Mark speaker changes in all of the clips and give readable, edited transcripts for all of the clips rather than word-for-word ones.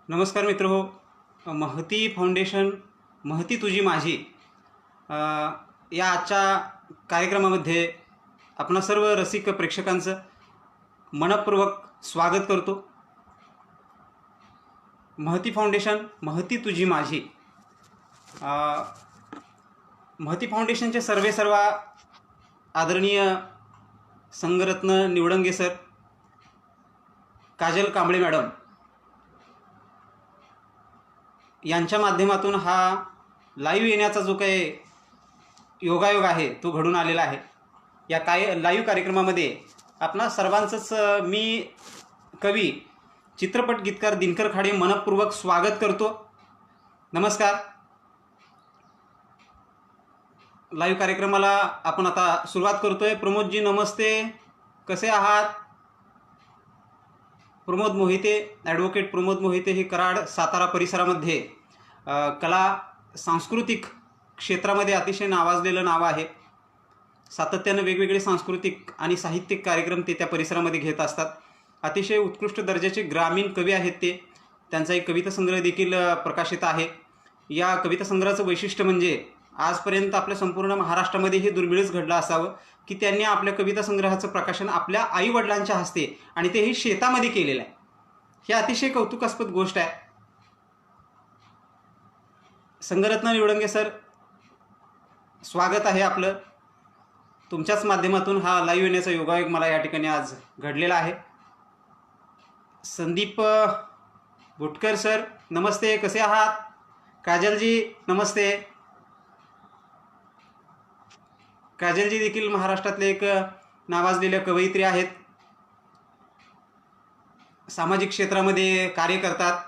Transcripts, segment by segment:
Speaker 1: नमस्कार मित्रहो. महती फाउंडेशन महती तुझी माझी या आजच्या कार्यक्रमामध्ये आपणा सर्व रसिक प्रेक्षकांचं मनपूर्वक स्वागत करतो. महती फाउंडेशन महती तुझी माझी. महती फाउंडेशनचे सर्व आदरणीय संघरत्न निवडंगे सर, काजल कांबळे मॅडम यांच्या माध्यमातून हा लाईव्ह येण्याचा जो काही योगायोग आहे तो घडून आलेला आहे. या लाईव्ह कार्यक्रमामध्ये आपणा सर्वांचंच मी कवी चित्रपट गीतकार दिनकर खाडे मनपूर्वक स्वागत करतो. नमस्कार. लाईव्ह कार्यक्रमाला आपण आता सुरुवात करतोय. प्रमोदजी नमस्ते, कसे आहात? प्रमोद मोहिते, ॲडव्होकेट प्रमोद मोहिते हे कराड सातारा परिसरामध्ये कला सांस्कृतिक क्षेत्रामध्ये अतिशय नावाजलेलं नाव आहे. सातत्यानं वेगवेगळे सांस्कृतिक आणि साहित्यिक कार्यक्रम ते त्या परिसरामध्ये घेत असतात. अतिशय उत्कृष्ट दर्जाचे ग्रामीण कवी आहेत ते. त्यांचा एक कविता संग्रह देखील प्रकाशित आहे. या कविता संग्रहाचं वैशिष्ट्य म्हणजे आजपर्यंत आपल्या संपूर्ण महाराष्ट्रामध्ये हे दुर्मिळच घडलं असावं की त्यांनी आपल्या कविता संग्रहाचं प्रकाशन आपल्या आईवडिलांच्या हस्ते आणि तेही शेतामध्ये केलेलं आहे. ही अतिशय कौतुकास्पद गोष्ट आहे. संघरत्न निवडंगे सर, स्वागत आहे आपलं. तुमच्याच माध्यमातून हा लाईव्ह येण्याचा योगायोग मला या ठिकाणी आज घडलेला आहे. संदीप भुटकर सर नमस्ते, कसे आहात? काजलजी नमस्ते. काजलजी देखील महाराष्ट्रातले एक नावाजलेल्या कवयित्री आहेत. सामाजिक क्षेत्रामध्ये कार्य करतात.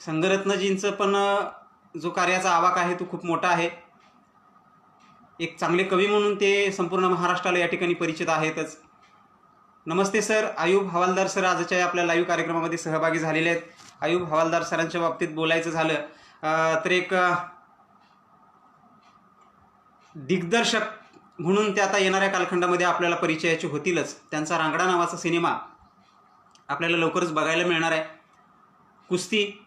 Speaker 1: संघरत्नजींचं पण जो कार्याचा आवाका आहे तो खूप मोठा आहे. एक चांगले कवी म्हणून ते संपूर्ण महाराष्ट्राला या ठिकाणी परिचित आहेतच. नमस्ते सर. आयुब हवालदार सर आजच्या आपल्या लाईव्ह कार्यक्रमामध्ये सहभागी झालेले आहेत. आयुब हवालदार सरांच्या बाबतीत बोलायचं झालं तर एक दिग्दर्शक म्हणून ते आता येणाऱ्या कालखंडामध्ये आपल्याला परिचयाचे होतीलच. त्यांचा रांगडा नावाचा सिनेमा आपल्याला लवकरच बघायला मिळणार आहे. कुस्ती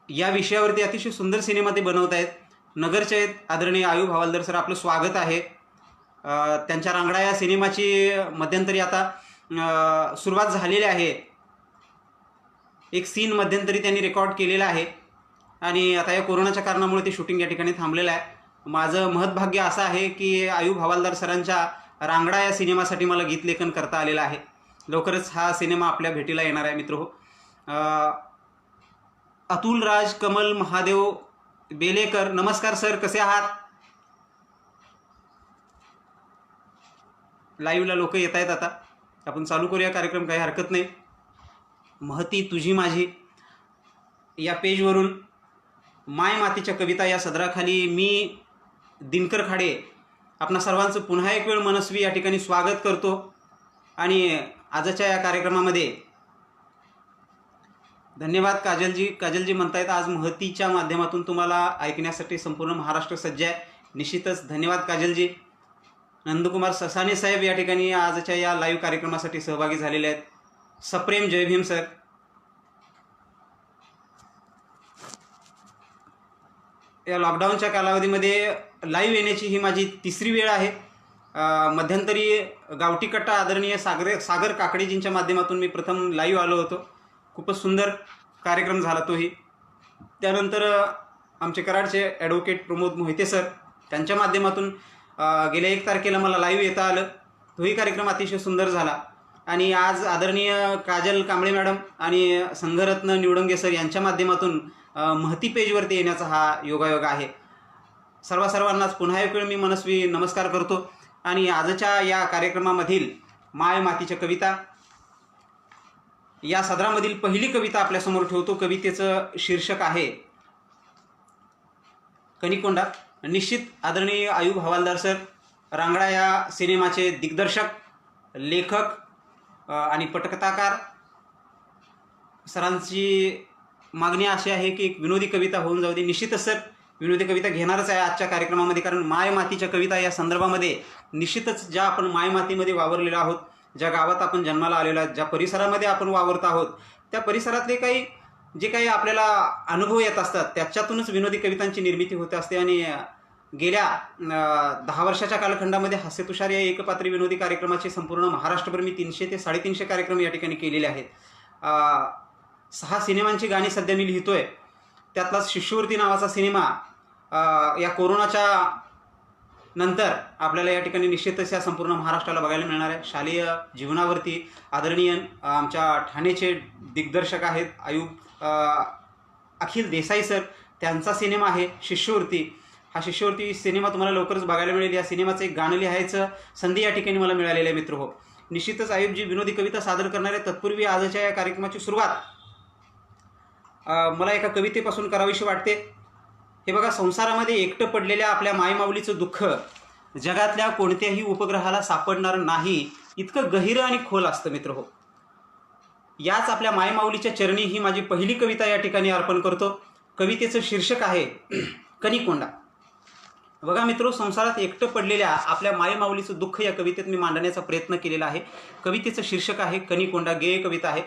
Speaker 1: या विषयावरती अतिशय सुंदर सिनेमा ते बनवत आहेत. नगरचे आहेत आदरणीय आयुब हवालदार सर, आपलं स्वागत आहे. त्यांच्या रांगडा या सिनेमाची मध्यंतरी आता सुरुवात झालेली आहे. एक सीन मध्यंतरी त्यांनी रेकॉर्ड केलेला आहे आणि आता या कोरोनाच्या कारणामुळे ते शूटिंग या ठिकाणी थांबलेलं आहे. माझं महत्भाग्य असं आहे की आयुब हवालदार सरांच्या रांगडा या सिनेमासाठी मला गीतलेखन करता आलेलं आहे. लवकरच हा सिनेमा आपल्या भेटीला येणार आहे मित्रहो. अतुल राज कमल महादेव बेलेकर नमस्कार सर, कसे आहात? लाईव्हला लोक येत आहेत. आता आपण चालू करूया कार्यक्रम, काही हरकत नाही. महती तुझी माझी या पेजवरून माय मातीच्या कविता या सदराखाली मी दिनकर खाडे आपणा सर्वांचं पुन्हा एक वेळ मनस्वी या ठिकाणी स्वागत करतो. आणि आजच्या या कार्यक्रमामध्ये धन्यवाद काजलजी. काजलजी म्हणतायत आज महतीच्या माध्यमातून तुम्हाला ऐकण्यासाठी संपूर्ण महाराष्ट्र सज्ज आहे. निश्चितच धन्यवाद काजलजी. नंदकुमार ससाने साहेब या ठिकाणी आजच्या या लाईव्ह कार्यक्रमासाठी सहभागी झालेले आहेत. सप्रेम जय भीम सर. या लॉकडाऊनच्या कालावधीमध्ये लाईव्ह येण्याची ही माझी तिसरी वेळ आहे. मध्यंतरी गावठी कट्टा आदरणीय सागर काकडेजींच्या माध्यमातून मी प्रथम लाईव्ह आलो होतो. खूपच सुंदर कार्यक्रम झाला तोही. त्यानंतर आमचे कराडचे ॲडव्होकेट प्रमोद मोहिते सर, त्यांच्या माध्यमातून गेल्या 1 तारखेला मला लाईव्ह येता आलं. तोही कार्यक्रम अतिशय सुंदर झाला. आणि आज आदरणीय काजल कांबळे मॅडम आणि संघरत्न निवडंगे सर यांच्या माध्यमातून महती पेजवरती येण्याचा हा योगायोग आहे. सर्वांनाच पुन्हा एक वेळ मी मनस्वी नमस्कार करतो. आणि आजच्या या कार्यक्रमामधील माय मातीच्या कविता या सदरामधील पहिली कविता आपल्यासमोर ठेवतो. कवितेचं शीर्षक आहे कणिकोंडा. निश्चित आदरणीय आयुब हवालदार सर, रांगडा या सिनेमाचे दिग्दर्शक, लेखक आणि पटकथाकार. सरांची मागणी अशी आहे की एक विनोदी कविता होऊन जाऊ दे. निश्चितच सर विनोदी कविता घेणारच आहे आजच्या कार्यक्रमामध्ये, कारण माय मातीच्या कविता या संदर्भामध्ये निश्चितच ज्या आपण माय मातीमध्ये वावरलेलो आहोत, ज्या गावात आपण जन्माला आलेलो आहोत, ज्या परिसरामध्ये आपण वावरत आहोत, त्या परिसरातले काही जे काही आपल्याला अनुभव येत असतात त्याच्यातूनच विनोदी कवितांची निर्मिती होत असते. आणि गेल्या 10 वर्षाच्या कालखंडामध्ये हास्यतुषार या एकपात्री विनोदी कार्यक्रमाचे संपूर्ण महाराष्ट्रभर मी 300 ते 350 कार्यक्रम या ठिकाणी केलेले आहेत. 6 सिनेमांची गाणी सध्या मी लिहितोय. त्यातलाच शिष्यवृत्ती नावाचा सिनेमा या कोरोनाच्या नंतर आपल्याला या ठिकाणी निश्चितच या संपूर्ण महाराष्ट्राला बघायला मिळणार आहे. शालेय जीवनावरती आदरणीय आमच्या ठाणेचे दिग्दर्शक आहेत अखिल देसाई सर, त्यांचा सिनेमा आहे शिष्यवृत्ती. हा शिष्यवृत्ती सिनेमा तुम्हाला लवकरच बघायला मिळेल. या सिनेमाचं एक गाणं लिहायचं संधी या ठिकाणी मला मिळालेलं आहे मित्र हो. निश्चितच आयुबजी विनोदी कविता सादर करणारे. तत्पूर्वी आजच्या या कार्यक्रमाची सुरुवात मला एका कवितेपासून करावीशी वाटते. हे बघा, संसारामध्ये एकटं पडलेल्या आपल्या मायमाऊलीचं दुःख जगातल्या कोणत्याही उपग्रहाला सापडणार नाही इतकं गहिरं आणि खोल असतं मित्र हो. याच आपल्या मायमाऊलीच्या चरणी ही माझी पहिली कविता या ठिकाणी अर्पण करतो. कवितेचं शीर्षक आहे कणीकोंडा. बघा मित्रो, संसारात एकटं पडलेल्या आपल्या मायमाऊलीचं दुःख या कवितेत मी मांडण्याचा प्रयत्न केलेला आहे. कवितेचं शीर्षक आहे कणीकोंडा. गेय कविता आहे.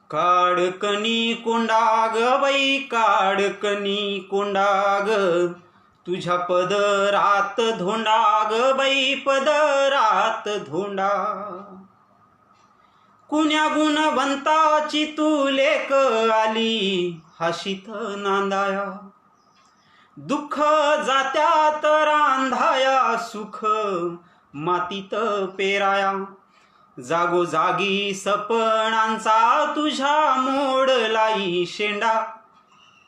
Speaker 1: काडकनी कोंडा ग बाई, काडकनी कोंडा ग, तुझ्या पदरात धोंडा ग बाई, पदरात धोंडा. कुण्या गुणवंताची तू लेक आली हशीत नांदाया, दुःख जात्यात रांधाया, सुख मातीत पेराया. जागोजागी सपनांचा तुझ्या मोडलाई शेंडा,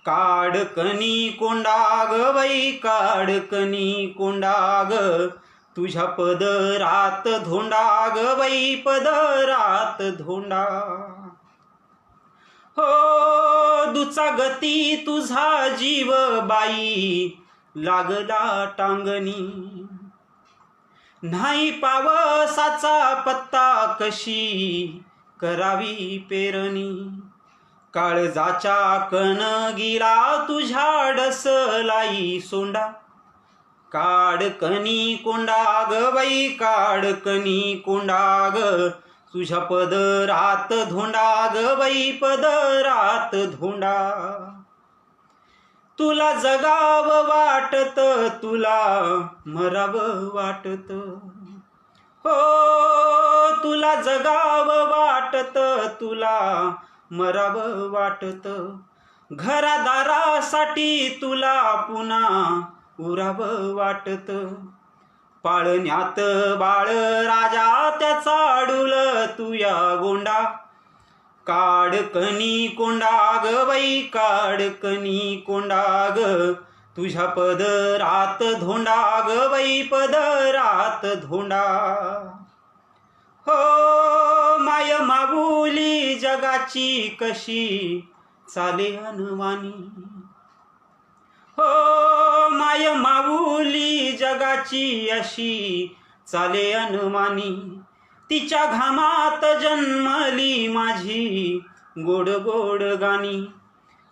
Speaker 1: काडकनी कोंडा ग बाई, काडकनी कोंडा ग, तुझ्या पदरात धोंडा ग बाई, पदरात धोंडा. हो दुचागती तुझा जीव बाई, लागला टांगणी. नाही पावसाचा पत्ता, कशी करावी पेरणी. काळजाच्या कणगीला तुझ्या डसलाई सोंडा, काडकनी कोंडा ग बाई, काडकनी कोंडा ग, तुझ्या पदरात धोंडा ग बाई, पदरात धोंडा. तुला जगाव वाटत, तुला मराव वाटत. हो तुला जगाव वाटत, तुला मराव वाटत. घरादारासाठी तुला पुन्हा उराव वाटत. पाळण्यात बाळ राजा त्याचा डुल तुया गोंडा, काडकनी कोंडा ग बाई, काडकनी कोंडा ग, तुझ्या पदरात धोंडा ग बाई, पदरात धोंडा. हो माय माऊली जगाची कशी चाले अनवानी. हो माय माऊली जगाची अशी चाले अनवानी. तिच्या घामात जन्मली माझी गोड गोड गाणी.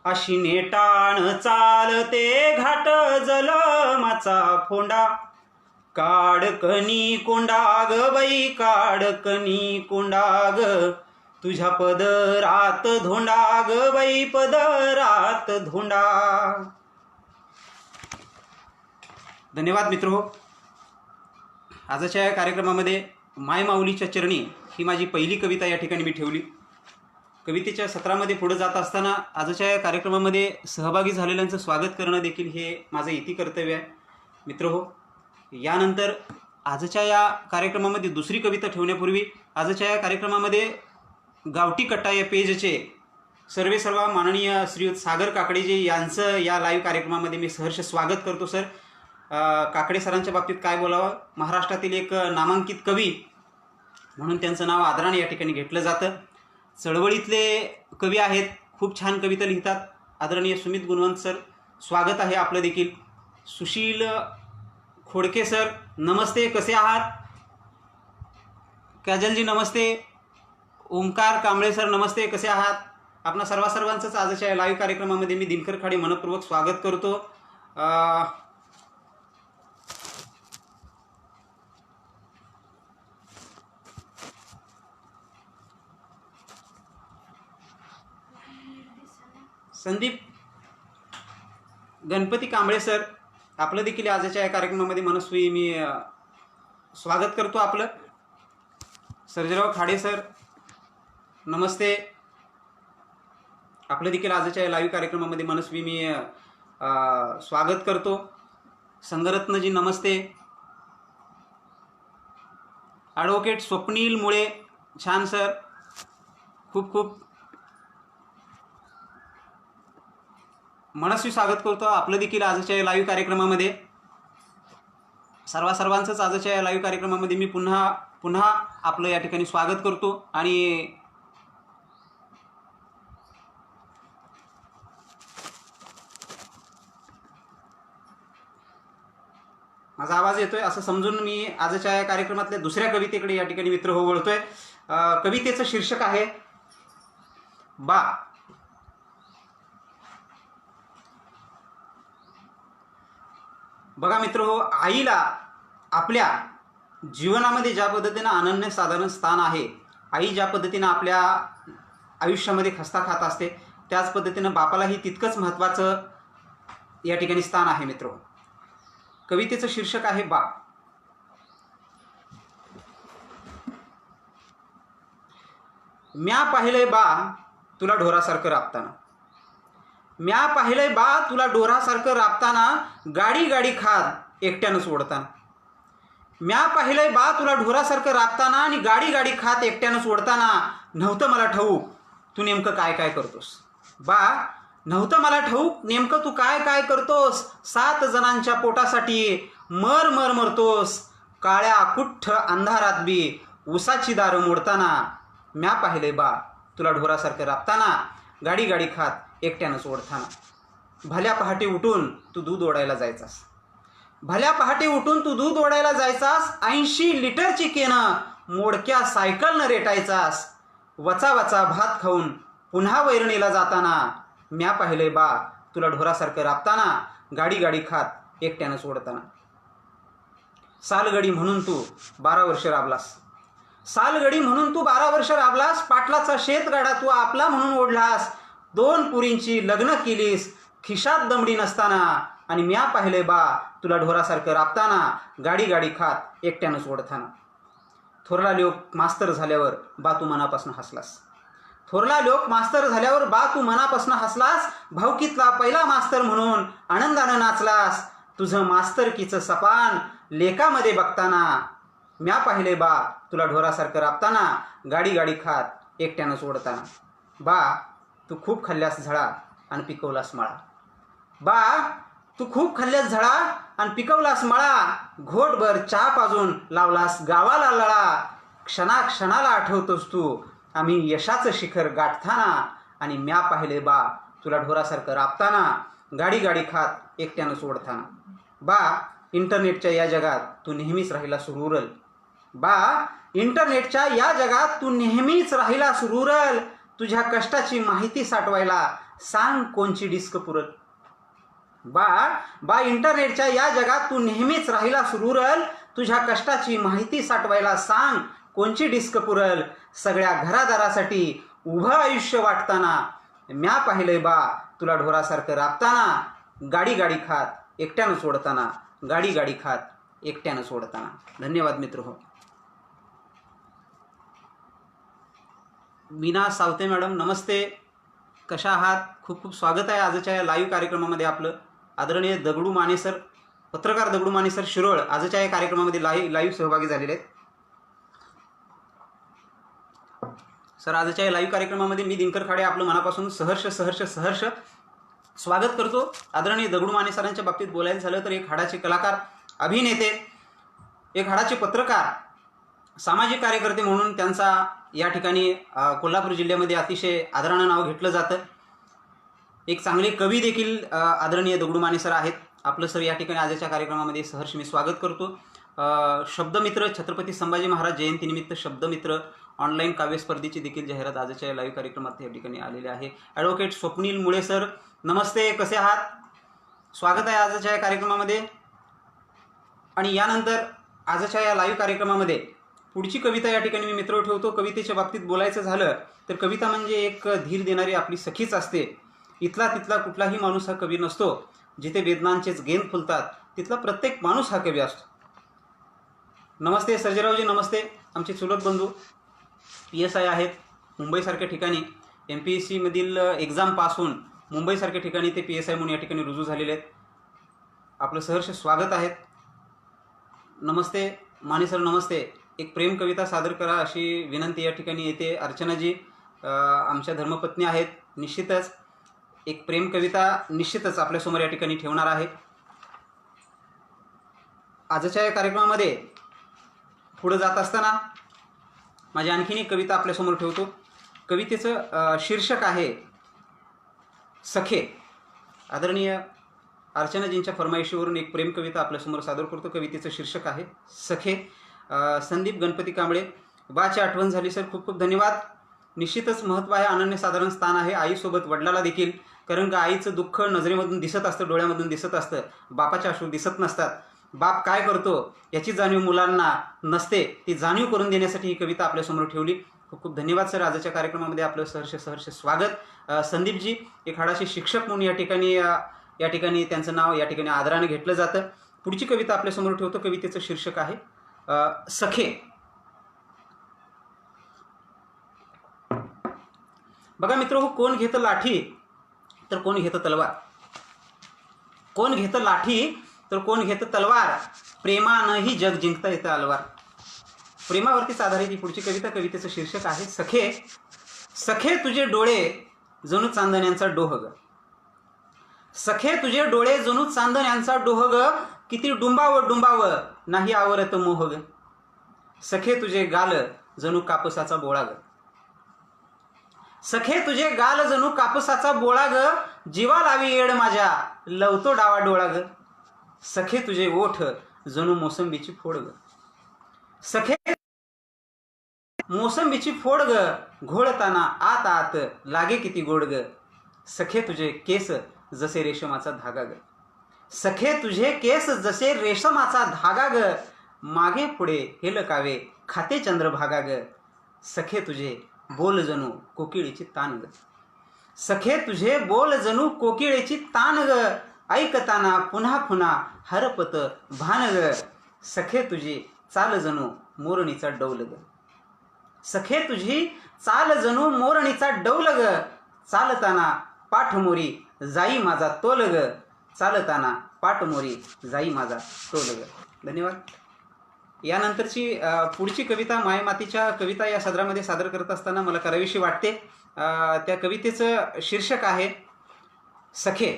Speaker 1: अशी नेटाण चालते घाट जलमाचा फोंडा, काडकनी कोंडा ग बाई, काडकनी कोंडा ग, तुझ्या पदरात धोंडा ग बाई, पदरात धोंडा. धन्यवाद मित्रो. आजच्या या कार्यक्रमामध्ये मायमाऊलीच्या चरणी ही माझी पहिली कविता या ठिकाणी मी ठेवली. कवितेच्या सत्रामध्ये पुढे जात असताना आजच्या या कार्यक्रमामध्ये सहभागी झालेल्यांचं स्वागत करणं देखील हे माझं इति कर्तव्य आहे मित्र हो. यानंतर आजच्या या कार्यक्रमामध्ये दुसरी कविता ठेवण्यापूर्वी आजच्या या कार्यक्रमामध्ये गावठी कट्टा या पेजचे सर्व माननीय श्रीयुत सागर काकडेजी यांचं या लाईव्ह कार्यक्रमामध्ये मी सहर्ष स्वागत करतो. सर, काकडे सरांच्या बाबतीत काय बोलावं, महाराष्ट्रातील एक नामांकित कवी म्हणून त्यांचं नाव आदराने या ठिकाणी घेतलं जातं. चळवळीतले कवी आहेत, खूप छान कविता लिहितात. आदरणीय सुमित गुणवंत सर, स्वागत आहे आपलं देखील. सुशील खोडके सर, नमस्ते, कसे आहात. काजलजी नमस्ते. ओमकार कांबळे सर नमस्ते, कसे आहात. आपणा सर्वांचंच आजच्या या लाईव्ह कार्यक्रमामध्ये मी दिनकर खाडे मनपूर्वक स्वागत करतो. संदीप गणपती कांबळे सर, आपलं देखील आजच्या या कार्यक्रमामध्ये मनस्वी मी स्वागत करतो आपलं. सर्जेराव खाडे सर नमस्ते, आपलं देखील आजच्या या लाईव्ह कार्यक्रमामध्ये मनस्वी मी स्वागत करतो. संगरत्नजी नमस्ते. ॲडव्होकेट स्वप्नील मुळे छान सर, खूप खूप मनस्वी स्वागत करतो आपलं देखील आजच्या या लाईव्ह कार्यक्रमामध्ये. सर्वांचंच आजच्या या लाईव्ह कार्यक्रमामध्ये मी पुन्हा आपलं या ठिकाणी स्वागत करतो. आणि माझा आवाज येतोय असं समजून मी आजच्या या कार्यक्रमातल्या दुसऱ्या कवितेकडे या ठिकाणी मित्र हो वळतोय. कवितेचं शीर्षक आहे बा. बघा मित्र हो, आईला आपल्या जीवनामध्ये ज्या पद्धतीनं अनन्यसाधारण स्थान आहे, आई ज्या पद्धतीनं आपल्या आयुष्यामध्ये खस्ता खात असते, त्याच पद्धतीनं बापालाही तितकंच महत्त्वाचं या ठिकाणी स्थान आहे मित्र. कवितेचं शीर्षक आहे बा. म्या पाहिलंय बा तुला ढोरासारखं राबताना, म्या पाहिलंय बा तुला ढोरासारखं राबताना, गाडी गाडी खात एकट्यानं सोडताना. म्या पाहिलंय बा तुला ढोरासारखं राबताना आणि गाडी गाडी खात एकट्यानं सोडताना. नव्हतं मला ठाऊक तू नेमकं काय काय करतोस बा, नव्हतं मला ठाऊक नेमकं तू काय काय करतोस. 7 जणांच्या पोटासाठी मर मर मरतोस, काळ्या कुठ्ठ अंधारात बी उसाची दारं मोडताना. म्या पाहिलंय बा तुला ढोरासारखं राबताना, गाडी गाडी खात एकट्यानं सोडताना. भल्या पहाटे उठून तू दूध ओढायला जायचास, भल्या पहाटे उठून तू दूध ओढायला जायचास. 80 लिटरची केनं मोडक्या सायकलनं रेटायचास. वचा वचा भात खाऊन पुन्हा वैरणीला जाताना. म्या पाहिलंय बा तुला ढोरासारखं राबताना, गाडी गाडी खात एकट्यानं सोडताना. सालगडी म्हणून तू 12 वर्ष राबलास, सालगडी म्हणून तू 12 वर्ष राबलास. पाटलाचा शेतगाडा तू आपला म्हणून ओढलास. 2 पुरींची लग्न केलीस खिशात दमडी नसताना. आणि म्या पाहिलंय बा तुला ढोरासारखं राबताना, गाडी गाडी खात एकट्यानं सोडताना. थोरला लोक मास्तर झाल्यावर बा तू मनापासून हसलास, थोरला लोक मास्तर झाल्यावर बा तू मनापासून हसलास. भाऊकीतला पहिला मास्तर म्हणून आनंदानं नाचलास. तुझं मास्तरकीचं सपान लेकामध्ये बघताना. म्या पाहिलंय बा तुला ढोरासारखं राबताना, गाडी गाडी खात एकट्यानं सोडताना. बा तू खूप खाल्ल्यास झळा आणि पिकवलास मळा, बा तू खूप खाल्ल्यास झळा आणि पिकवलास मळा. घोटभर चहा पाजून लावलास गावाला लळा. क्षणाक्षणाला आठवतोस तू आम्ही यशाचं शिखर गाठताना. आणि म्या पाहिले बा तुला ढोरासारखं राबताना, गाडी गाडी खात एकट्यानं सोडताना. बा इंटरनेटच्या या जगात तू नेहमीच राहिलास रुरल, बा इंटरनेटच्या या जगात तू नेहमीच राहिलास रुरल. तुझ्या कष्टाची माहिती साठवायला सांग कोणची डिस्क पुरल. बा इंटरनेटच्या या जगात तू नेहमीच राहिलास रुरल. तुझ्या कष्टाची माहिती साठवायला सांग कोणची डिस्क पुरल. सगळ्या घरादारासाठी उभं आयुष्य वाटताना. म्या पाहिलंय बा तुला ढोरासारखं राबताना, गाडी गाडी खात एकट्यानं सोडताना, गाडी गाडी खात एकट्यानं सोडताना. धन्यवाद मित्र हो. मीना सावते मॅडम नमस्ते, कशा आहात? खूप खूप स्वागत आहे आजच्या या लाईव्ह कार्यक्रमामध्ये आपलं. आदरणीय दगडू माने सर, पत्रकार दगडू माने सर शिरोळ आजच्या या कार्यक्रमामध्ये लाईव्ह सहभागी झालेले आहेत. सर आजच्या या लाईव्ह कार्यक्रमामध्ये मी दिनकर खाडे आपलं मनापासून सहर्ष सहर्ष सहर्ष स्वागत करतो. आदरणीय दगडू माने सरांच्या बाबतीत बोलायचं झालं तर एक हाडाचे कलाकार, अभिनेते, एक हाडाचे पत्रकार, सामाजिक कार्यकर्ते म्हणून त्यांचा या ठिकाणी कोल्हापूर जिल्ह्यामध्ये अतिशय आदरानं नाव घेतलं जातं. एक चांगले कवी देखील आदरणीय दगडू माने सर आहेत. आपलं सर या ठिकाणी आजच्या कार्यक्रमामध्ये सहर्ष मी स्वागत करतो. शब्दमित्र छत्रपती संभाजी महाराज जयंतीनिमित्त शब्दमित्र ऑनलाईन काव्य स्पर्धेची देखील जाहिरात आजच्या लाईव्ह कार्यक्रमात या ठिकाणी आलेले आहे. ॲडव्होकेट स्वप्नील मुळे सर नमस्ते, कसे आहात? स्वागत आहे आजच्या या कार्यक्रमामध्ये. आणि यानंतर आजच्या या लाईव्ह कार्यक्रमामध्ये पुढची कविता या ठिकाणी मी मित्र ठेवतो. कवितेच्या बाबतीत बोलायचं झालं तर कविता म्हणजे एक धीर देणारी आपली सखीच असते. इथला तिथला कुठलाही माणूस हा कवी नसतो. जिथे वेदनांचेच गेंद फुलतात तिथला प्रत्येक माणूस हा कवी असतो. नमस्ते सर्जेरावजी, नमस्ते. आमचे चुलत बंधू PSI आहेत मुंबईसारख्या ठिकाणी. MPSC मधील एक्झाम पास होऊन मुंबईसारख्या ठिकाणी ते PSI म्हणून या ठिकाणी रुजू झालेले आहेत. आपलं सहर्ष स्वागत आहे. नमस्ते माने सर, नमस्ते. एक प्रेम कविता सादर करा अशी विनंती या ठिकाणी येते. अर्चनाजी आमच्या धर्मपत्नी आहेत. निश्चितच एक प्रेम कविता निश्चितच आपल्यासमोर या ठिकाणी ठेवणार आहे. आजच्या या कार्यक्रमामध्ये पुढे जात असताना माझी आणखीन एक कविता आपल्यासमोर ठेवतो. कवितेचं शीर्षक आहे सखे. आदरणीय अर्चनाजींच्या फरमाईशीवरून एक प्रेम कविता आपल्यासमोर सादर करतो. कवितेचं शीर्षक आहे सखे. संदीप गणपती कांबळे. बाची आठवण झाली सर, खूप खूप धन्यवाद. निश्चितच महत्त्व आहे, अनन्यसाधारण स्थान आहे आईसोबत वडिलाला देखील. कारण का आईचं दुःख नजरेमधून दिसत असतं, डोळ्यामधून दिसत असतं. बापाचे अश्रू दिसत नसतात. बाप काय करतो याची जाणीव मुलांना नसते. ती जाणीव करून देण्यासाठी ही कविता आपल्यासमोर ठेवली. खूप खूप धन्यवाद सर. आजच्या कार्यक्रमामध्ये आपलं सहर्ष स्वागत. संदीपजी एक हाडाचे शिक्षक म्हणून या ठिकाणी त्यांचं नाव या ठिकाणी आदराने घेतलं जातं. पुढची कविता आपल्यासमोर ठेवतो. कवितेचं शीर्षक आहे सखे. बघा मित्र, कोण घेतं लाठी तर कोण घेतं तलवार. कोण घेतं लाठी तर कोण घेतं तलवार. प्रेमानंही जग जिंकता येतं अलवार. प्रेमावरतीच आधारित ही पुढची कविता. कवितेचं शीर्षक आहे सखे. सखे तुझे डोळे जणू चांदण्यांचा डोह ग. सखे तुझे डोळे जणू चांदण्यांचा डोह ग. किती डुंबावं नाही आवरत मोह ग. सखे तुझे गाल जणू कापसाचा बोळा ग. सखे तुझे गाल जणू कापसाचा बोळा ग. जीवा लावी येड माझ्या लवतो डावा डोळा ग. सखे तुझे ओठ जणू मोसंबीची फोड ग. सखे मोसंबीची फोड ग. घोळताना आत आत लागे किती गोड ग. सखे तुझे केस जसे रेशमाचा धागा ग. सखे तुझे केस जसे रेशमाचा धागा ग. मागे पुढे हेलकावे खाते चंद्रभागा ग. सखे तुझे बोल जणू कोकिळीची तान ग. सखे तुझे बोल जणू कोकिळीची तान ग. ऐकताना पुन्हा पुन्हा हरपत भान ग. सखे तुझी चाल जणू मोरणीचा डौल ग. सखे तुझी चाल जणू मोरणीचा डौल ग. चालताना पाठमोरी जाई माझा तोल ग. चालताना पाठमोरी जाई माझा तोल ग. धन्यवाद. यानंतरची पुढची कविता मायमातीच्या कविता या सदरामध्ये सादर करत असताना मला करावीशी वाटते. त्या कवितेचं शीर्षक आहे सखे.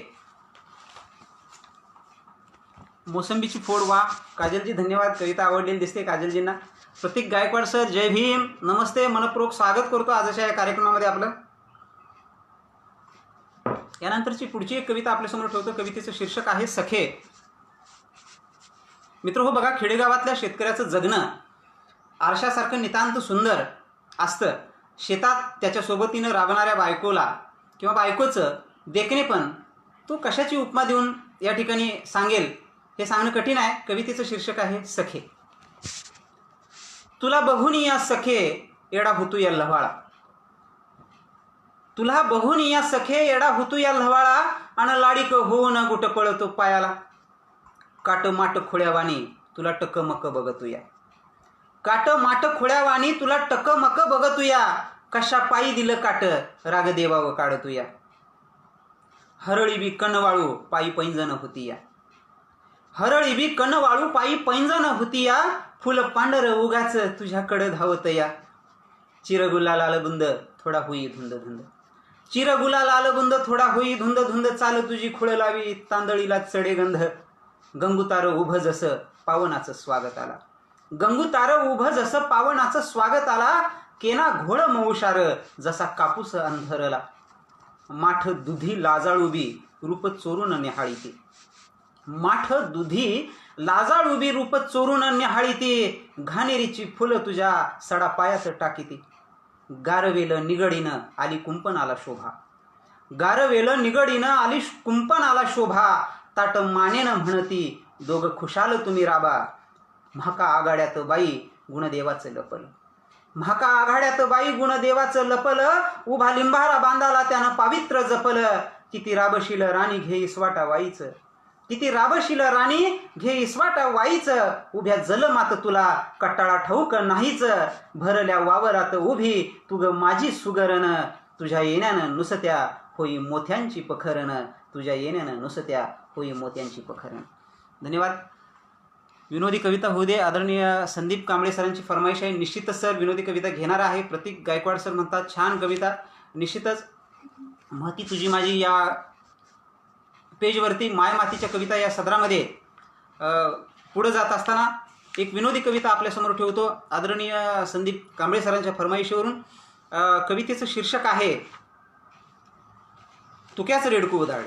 Speaker 1: मोसंबीची फोड. वा काजलजी, धन्यवाद. कविता आवडलेली दिसते काजलजींना. प्रतीक गायकवाड सर, जय भीम, नमस्ते. मनपूर्वक स्वागत करतो आजच्या या कार्यक्रमामध्ये आपलं. यानंतरची पुढची एक कविता आपल्यासमोर ठेवतो. कवितेचं शीर्षक आहे सखे. मित्र हो, बघा, खेडेगावातल्या शेतकऱ्याचं जगणं आरशासारखं नितांत सुंदर असतं. शेतात त्याच्या सोबतीनं राबणाऱ्या बायकोला किंवा बायकोचं देखणे पण तो कशाची उपमा देऊन या ठिकाणी सांगेल हे सांगणं कठीण आहे. कवितेचं शीर्षक आहे सखे. तुला बघून या सखे येडा होतू या लव्हाळा. तुला बघून या सखे येडा होतू या लव्हाळा. आणि लाडीक होऊन गुट पळतो पायाला. काट माट खोळ्यावानी तुला टकमक बघतूया. काट माट खोळ्यावानी तुला टकमक बघतूया. कशा पायी दिलं काट राग देवावं काढतूया. हरळी बी कणवाळू पायी पैंजण होतीया. हरळी बी कणवाळू पायी पैंजण होतीया. फुल पांढर उगाच तुझ्याकडं धावतया. चिरगुला लालबुंद थोडा होई धुंद धुंद. चिरगुला लालबुंद थोडा होई धुंद धुंद. चाल तुझी खुळ लावी तांदळीला चढे गंध. गंगुतार उभं जसं पावनाचं स्वागत आला. गंगुतार उभं जसं पावनाचं स्वागत आला. केना घोळ मऊशार जसा कापूस अंधरला. माठ दुधी लाजाळूबी रूप चोरून निहाळीती. माठ दुधी लाजाळूबी रूप चोरून निहाळीती. घाणेरीची फुलं तुझ्या सडा पायात टाकीती. गारवेल निगडीनं आली कुंपणाला शोभा. गारवेल निगडीनं आली कुंपणाला शोभा. ताट मानेनं म्हणती दोघ खुशाल तुम्ही राबा. म्हाका आघाड्यात बाई गुणदेवाचं लपल. म्हाका आघाड्यात बाई गुणदेवाचं लपल. उभा लिंबारा बांधाला त्यानं पावित्र जपल. किती राबशील राणी घे इसवाटा वाईचं, किती राबशील राणी घे इसवाटा वाईचं, उभ्या जलमात तुला कट्टाळा ठाऊक नाहीच, भरल्या वावरात उभी तू ग माझी सुगरण, तुझ्या येण्यानं नुसत्या होई मोत्यांची पखरण, तुझ्या येण्यानं नुसत्या होई मोत्यांची पखरण. धन्यवाद. विनोदी कविता होऊ दे. आदरणीय संदीप कांबळे सरांची फरमाईश आहे. निश्चितच सर विनोदी कविता घेणार आहे. प्रतीक गायकवाड सर म्हणतात छान कविता. निश्चितच महती तुझी माझी या पेजवरती माय मातीच्या कविता या सदरामध्ये पुढे जात असताना एक विनोदी कविता आपल्यासमोर ठेवतो. आदरणीय संदीप कांबळे सरांच्या फरमाईशीवरून कवितेचं शीर्षक आहे तुक्याचं रेडकू उधाळ.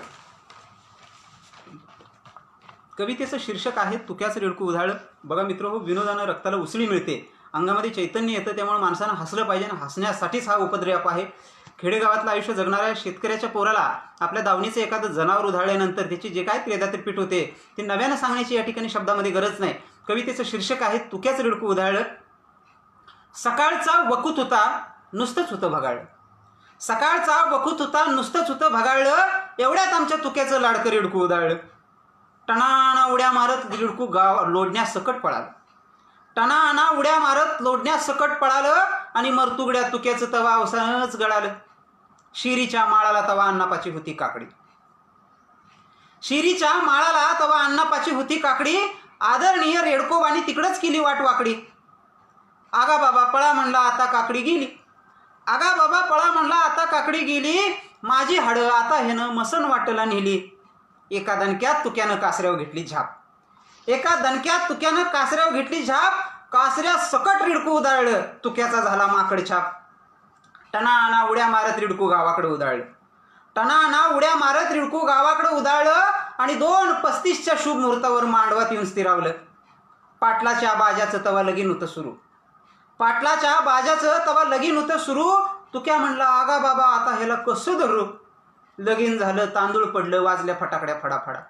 Speaker 1: कवितेचं शीर्षक आहे तुक्याचं रेडकू उधाळ. बघा मित्र हो, विनोदानं रक्ताला उसळी मिळते, अंगामध्ये चैतन्य येतं, त्यामुळे माणसानं हसलं पाहिजे आणि हसण्यासाठीच हा उपद्रव आहे. खेडेगावातलं आयुष्य जगणाऱ्या शेतकऱ्याच्या पोराला आपल्या दावणीचं एखादं जनावर उधाळल्यानंतर त्याची जे काय त्रेदात्रिपीठ होते ते नव्यानं सांगण्याची या ठिकाणी शब्दामध्ये गरज नाही. कवितेचं शीर्षक आहे तुक्याचं रेडकू उधाळलं. सकाळचा वकूत होता नुसतंच होतं भगाळलं, सकाळचा वकूत होता नुसतंच होतं भगाळलं, एवढ्यात आमच्या तुक्याचं लाडकं रेडकू उधाळलं. टणाणा उड्या मारत रेडकू गाव लोडण्यास सकट पळालं, टणाणा उड्या मारत लोडण्यास सकट पळालं, आणि मरतुगड्या तुक्याचं तवा अवसानच गळालं. शिरीच्या माळाला तवा अन्नापाची होती काकडी, शिरीच्या माळाला तवा अन्नापाची होती काकडी, आदरणीय रेडकोबानी तिकडंच केली वाट वाकडी. आगा बाबा पळा म्हणला आता काकडी गेली, आगा बाबा पळा म्हणला आता काकडी गेली, माझी हाडं आता ह्यानं मसन वाटला नेली. एका दणक्यात तुक्यानं कासऱ्यावर घेतली झाप, एका दणक्यात तुक्यानं कासऱ्यावर घेतली झाप, कासऱ्या सकट रेडकू उधाळलं, तुक्याचा झाला माकड छाप. टणाणा उड्या मारत रेडकू गावाकडे उधाळलं, टणाणा उड्या मारत रेडकू गावाकडे उधाळलं, आणि 2:35च्या शुभ मुहूर्तावर मांडवात येऊन स्थिरावलं. पाटलाच्या बाजाचं तवा लगीन होतं सुरू, पाटलाच्या बाजाचं तवा लगीन होतं सुरू, तुक्या म्हणला आगा बाबा आता ह्याला कसं धरू. लगीन झालं तांदूळ पडलं वाजल्या फटाकड्या फडाफडा,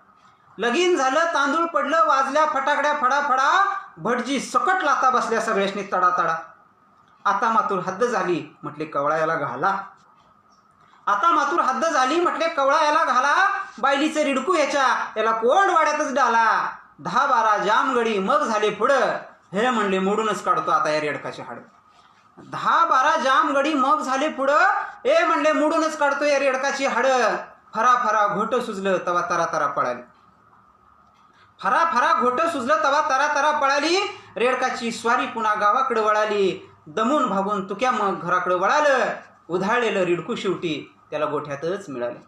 Speaker 1: लगीन झालं तांदूळ पडलं वाजल्या फटाकड्या फडाफडा, भटजी सकट लाता बसल्या सगळ्याशनी तडा तडा. आता मातूर हद्द झाली म्हटले कवळा याला घाला, आता मातूर हद्द झाली म्हटले कवळा याला घाला, बायलीचे रिडकू ह्याच्या याला कोंड वाड्यातच डाला. 10-12 जामगडी मग झाले पुढं, हे म्हणले मोडूनच काढतो आता या रेडकाचे हाड. 10-12 जामगडी मग झाले पुढं, हे म्हणले मोडूनच काढतो या रेडकाची हाड. फरा फरा घोट सुजलं तवा तरा तरा पळाली, फरा फरा घोट सुजलं तवा तरा तरा पळाली, रेडकाची स्वारी पुन्हा गावाकडे वळाली. दमून भागून तुक्या मग घराकडे वळालं, उधाळलेलं रिडकू शेवटी त्याला गोठ्यातच मिळालं.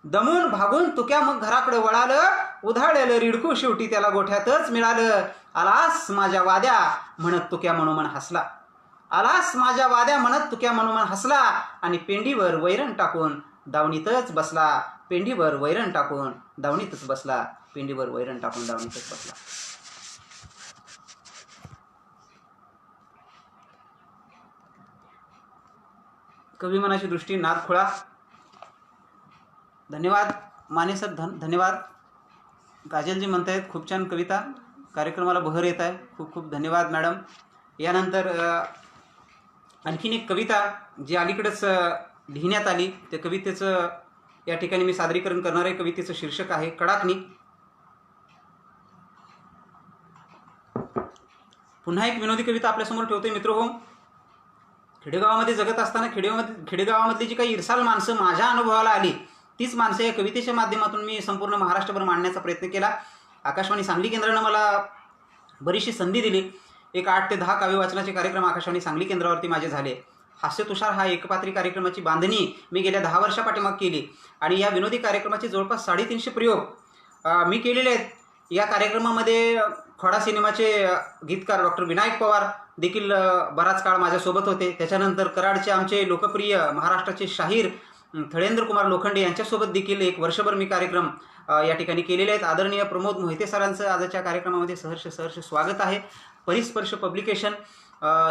Speaker 1: दमून भागून तुक्या मग घराकडे वळालं, उधाळलेलं रिडकू शेवटी त्याला गोठ्यातच मिळालं. आलास माझ्या वाद्या म्हणत तुक्या मनोमन हसला, आलास माझ्या वाद्या म्हणत तुक्या मनोमन हसला, आणि पेंडीवर वैरण टाकून दावणीतच बसला, पेंडीवर वैरण टाकून दावणीतच बसला, पेंडीवर वैरण टाकून दावणीतच बसला. कविमनाची दृष्टी नाद खुळा. धन्यवाद माने सर, धन्यवाद. काजलजी म्हणतायत खूप छान कविता, कार्यक्रमाला बहर येत आहे, खूप खूप धन्यवाद मॅडम. यानंतर आणखीन एक कविता जी अलीकडेच लिहिण्यात आली, त्या कवितेचं या ठिकाणी मी सादरीकरण करणार आहे. कवितेचं शीर्षक आहे कडाकणी. पुन्हा एक विनोदी कविता आपल्यासमोर ठेवतोय मित्रहो. खेडेगावामध्ये जगत असताना खेडेगावामधली जी काही इरसाल माणसं माझ्या अनुभवाला आली, तीच माणसं या कवितेच्या माध्यमातून मी संपूर्ण महाराष्ट्रभर मांडण्याचा प्रयत्न केला. आकाशवाणी सांगली केंद्रानं मला बरीचशी संधी दिली. एक 8 ते 10 काव्य वाचनाचे कार्यक्रम आकाशवाणी सांगली केंद्रावरती माझे झाले. हास्य तुषार हा एकपात्री कार्यक्रमाची बांधणी मी गेल्या 10 वर्षापाठीमाग केली, आणि या विनोदी कार्यक्रमाचे जवळपास 350 प्रयोग मी केलेले आहेत. या कार्यक्रमामध्ये खोडा सिनेमाचे गीतकार डॉक्टर विनायक पवार देखील बराच काळ माझ्यासोबत होते. त्याच्यानंतर कराडचे आमचे लोकप्रिय महाराष्ट्राचे शाहीर थळेंद्र कुमार लोखंडे यांच्यासोबत देखील 1 वर्षभर मी कार्यक्रम या ठिकाणी केलेले आहेत. आदरणीय प्रमोद मोहिते सरांचं आजच्या कार्यक्रमामध्ये सहर्ष स्वागत आहे. परिस्पर्श पब्लिकेशन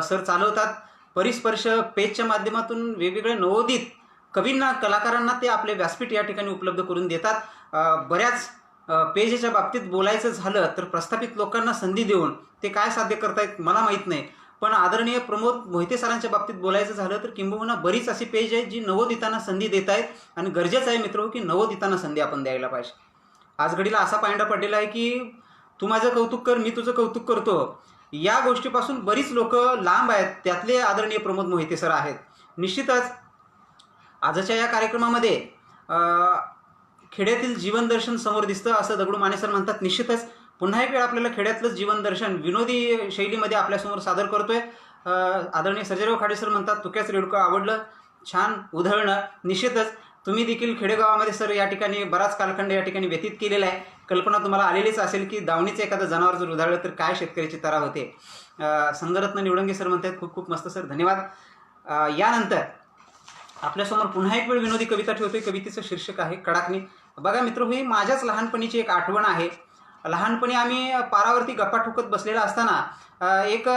Speaker 1: सर चालवतात. परिस्पर्श पेजच्या माध्यमातून वेगवेगळे नवोदित कवींना कलाकारांना ते आपले व्यासपीठ या ठिकाणी उपलब्ध करून देतात. बऱ्याच पेजच्या बाबतीत बोलायचं झालं तर प्रस्थापित लोकांना संधी देऊन ते काय साध्य करतायत मला माहीत नाही, पण आदरणीय प्रमोद मोहिते सरांच्या बाबतीत बोलायचं झालं तर किंबहुना बरीच अशी पेज आहेत जी नवोदितांना संधी देत आहेत आणि गरजेचं आहे मित्र की नवोदितांना संधी आपण द्यायला पाहिजे. आज घडीला असा पायंडा पडलेला आहे की तू माझं कौतुक कर, मी तुझं कौतुक करतो, या गोष्टीपासून बरीच लोक लांब आहेत. त्यातले आदरणीय प्रमोद मोहिते सर आहेत. निश्चितच आजच्या या कार्यक्रमामध्ये खेड्यातील जीवनदर्शन समोर दिसतं असं दगडू माने सर म्हणतात. निश्चितच पुन्हा एक वेळ आपल्याला खेड्यातलंच जीवनदर्शन विनोदी शैलीमध्ये आपल्यासमोर सादर करतोय. आदरणीय सर्जेराव खाडे सर म्हणतात तुक्याच रेडकं आवडलं, छान उधळणं. निश्चितच तुम्ही देखील खेडेगावामध्ये सर या ठिकाणी बराच कालखंड या ठिकाणी व्यतीत केलेला आहे. कल्पना तुम्हाला आलेलीच असेल की दावणीचं एखादं जनावर जर उधळलं तर काय शेतकऱ्याची तरा होते. संगरत्न निवडंगे सर म्हणतात खूप खूप मस्त सर, धन्यवाद. यानंतर आपल्यासमोर पुन्हा एक वेळ विनोदी कविता ठेवतोय. कवितेचं शीर्षक आहे कडाकणी. बघा मित्र, ही माझ्याच लहानपणीची एक आठवण आहे. लहानपणी आम्ही पारावरती गप्पा ठोकत बसलेला असताना एक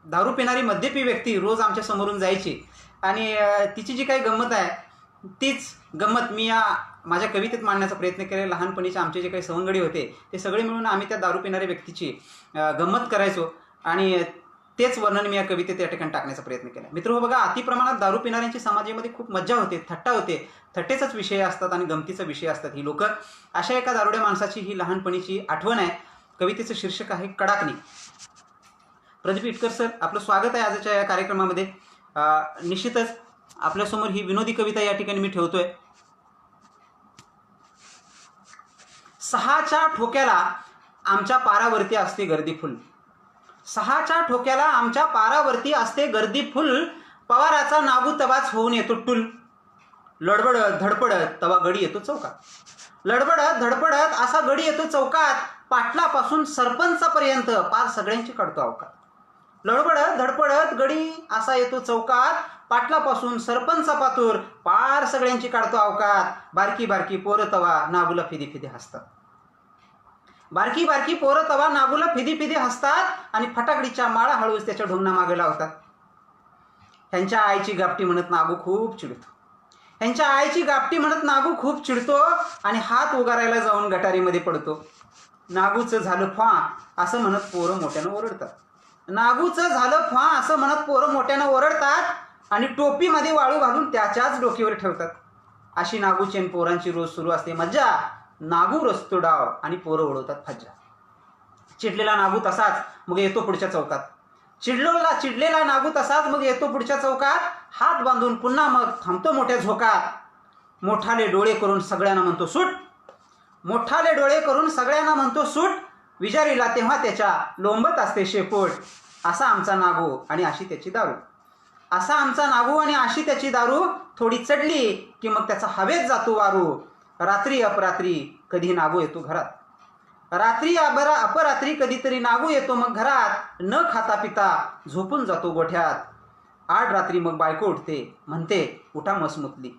Speaker 1: दारू पिणारी मद्यपी व्यक्ती रोज आमच्या समोरून जायची आणि तिची जी काही गंमत आहे तीच गंमत मी या माझ्या कवितेत मांडण्याचा प्रयत्न केला. लहानपणीचे आमचे जे काही सवंगडी होते ते सगळे मिळून आम्ही त्या दारू पिणाऱ्या व्यक्तीची गंमत करायचो आणि तेच वर्णन मी या कवितेत या ठिकाणी टाकण्याचा प्रयत्न केला. मित्र हो, बघा, अतिप्रमाणात दारू पिणाऱ्यांची समाजामध्ये खूप मज्जा होते, थट्टा होते, थट्टेचाच विषय असतात आणि गमतीचा विषय असतात ही लोक. अशा एका दारुड्या माणसाची ही लहानपणीची आठवण आहे. कवितेचं शीर्षक आहे कडाकणी. प्रदीप इटकर सर, आपलं स्वागत आहे आजच्या या कार्यक्रमामध्ये. निश्चितच आपल्यासमोर ही विनोदी कविता या ठिकाणी मी ठेवतोय. 6च्या ठोक्याला आमच्या पारावरती असते गर्दी फुल. 6च्या ठोक्याला आमच्या पारावरती असते गर्दी फुल. पवाराचा नागू तवाच होऊन येतो टूल. लडबडत धडपडत तवा गडी येतो चौकात. लडबडत धडपडत असा गडी येतो चौकात. पाटलापासून सरपंचापर्यंत पार सगळ्यांची काढतो अवकात. लडबडत धडपडत गडी असा येतो चौकात. पाटलापासून सरपंचापातूर पार सगळ्यांची काढतो अवकात. बारकी बारकी पोरं तवा नागूला फिदी फिदी हसतात. बारकी बारकी पोरं तवा नागूला फिदी फिदी हसतात आणि फटाकडीच्या माळा हळूच त्याच्या ढोंगणा मागे लावतात. ह्यांच्या आईची गापटी म्हणत नागू खूप चिडतो. ह्यांच्या आईची गापटी म्हणत नागू खूप चिडतो आणि हात उगारायला जाऊन गटारीमध्ये पडतो. नागूचं झालं फा असं म्हणत पोरं मोठ्यानं ओरडतात. नागूचं झालं फा असं म्हणत पोरं मोठ्यानं ओरडतात आणि टोपीमध्ये वाळू घालून त्याच्याच डोकीवर ठेवतात. अशी नागूची आणि पोरांची रोज सुरू असते मज्जा. नागू रचतो डाव आणि पोरं उडवतात फज्जा. चिडलेला नागू तसाच मग येतो पुढच्या चौकात. चिडलेला नागू तसाच मग येतो पुढच्या चौकात. हात बांधून पुन्हा मग थांबतो मोठ्या झोकात. मोठाले डोळे करून सगळ्यांना म्हणतो सूट. मोठाले डोळे करून सगळ्यांना म्हणतो सूट. विजारीला तेव्हा त्याच्या लोंबत असते शेपूट. असा आमचा नागू आणि अशी त्याची दारू. असा आमचा नागू आणि अशी त्याची दारू. थोडी चढली की मग त्याचा हवेत जातो वारू. रात्री अपरात्री कधी नागू येतो घरात. रात्री अपरात्री कधीतरी नागू येतो मग घरात. न खाता पिता झोपून जातो गोठ्यात. आठ रात्री मग बायको उठते म्हणते उठा म्हस मुतली.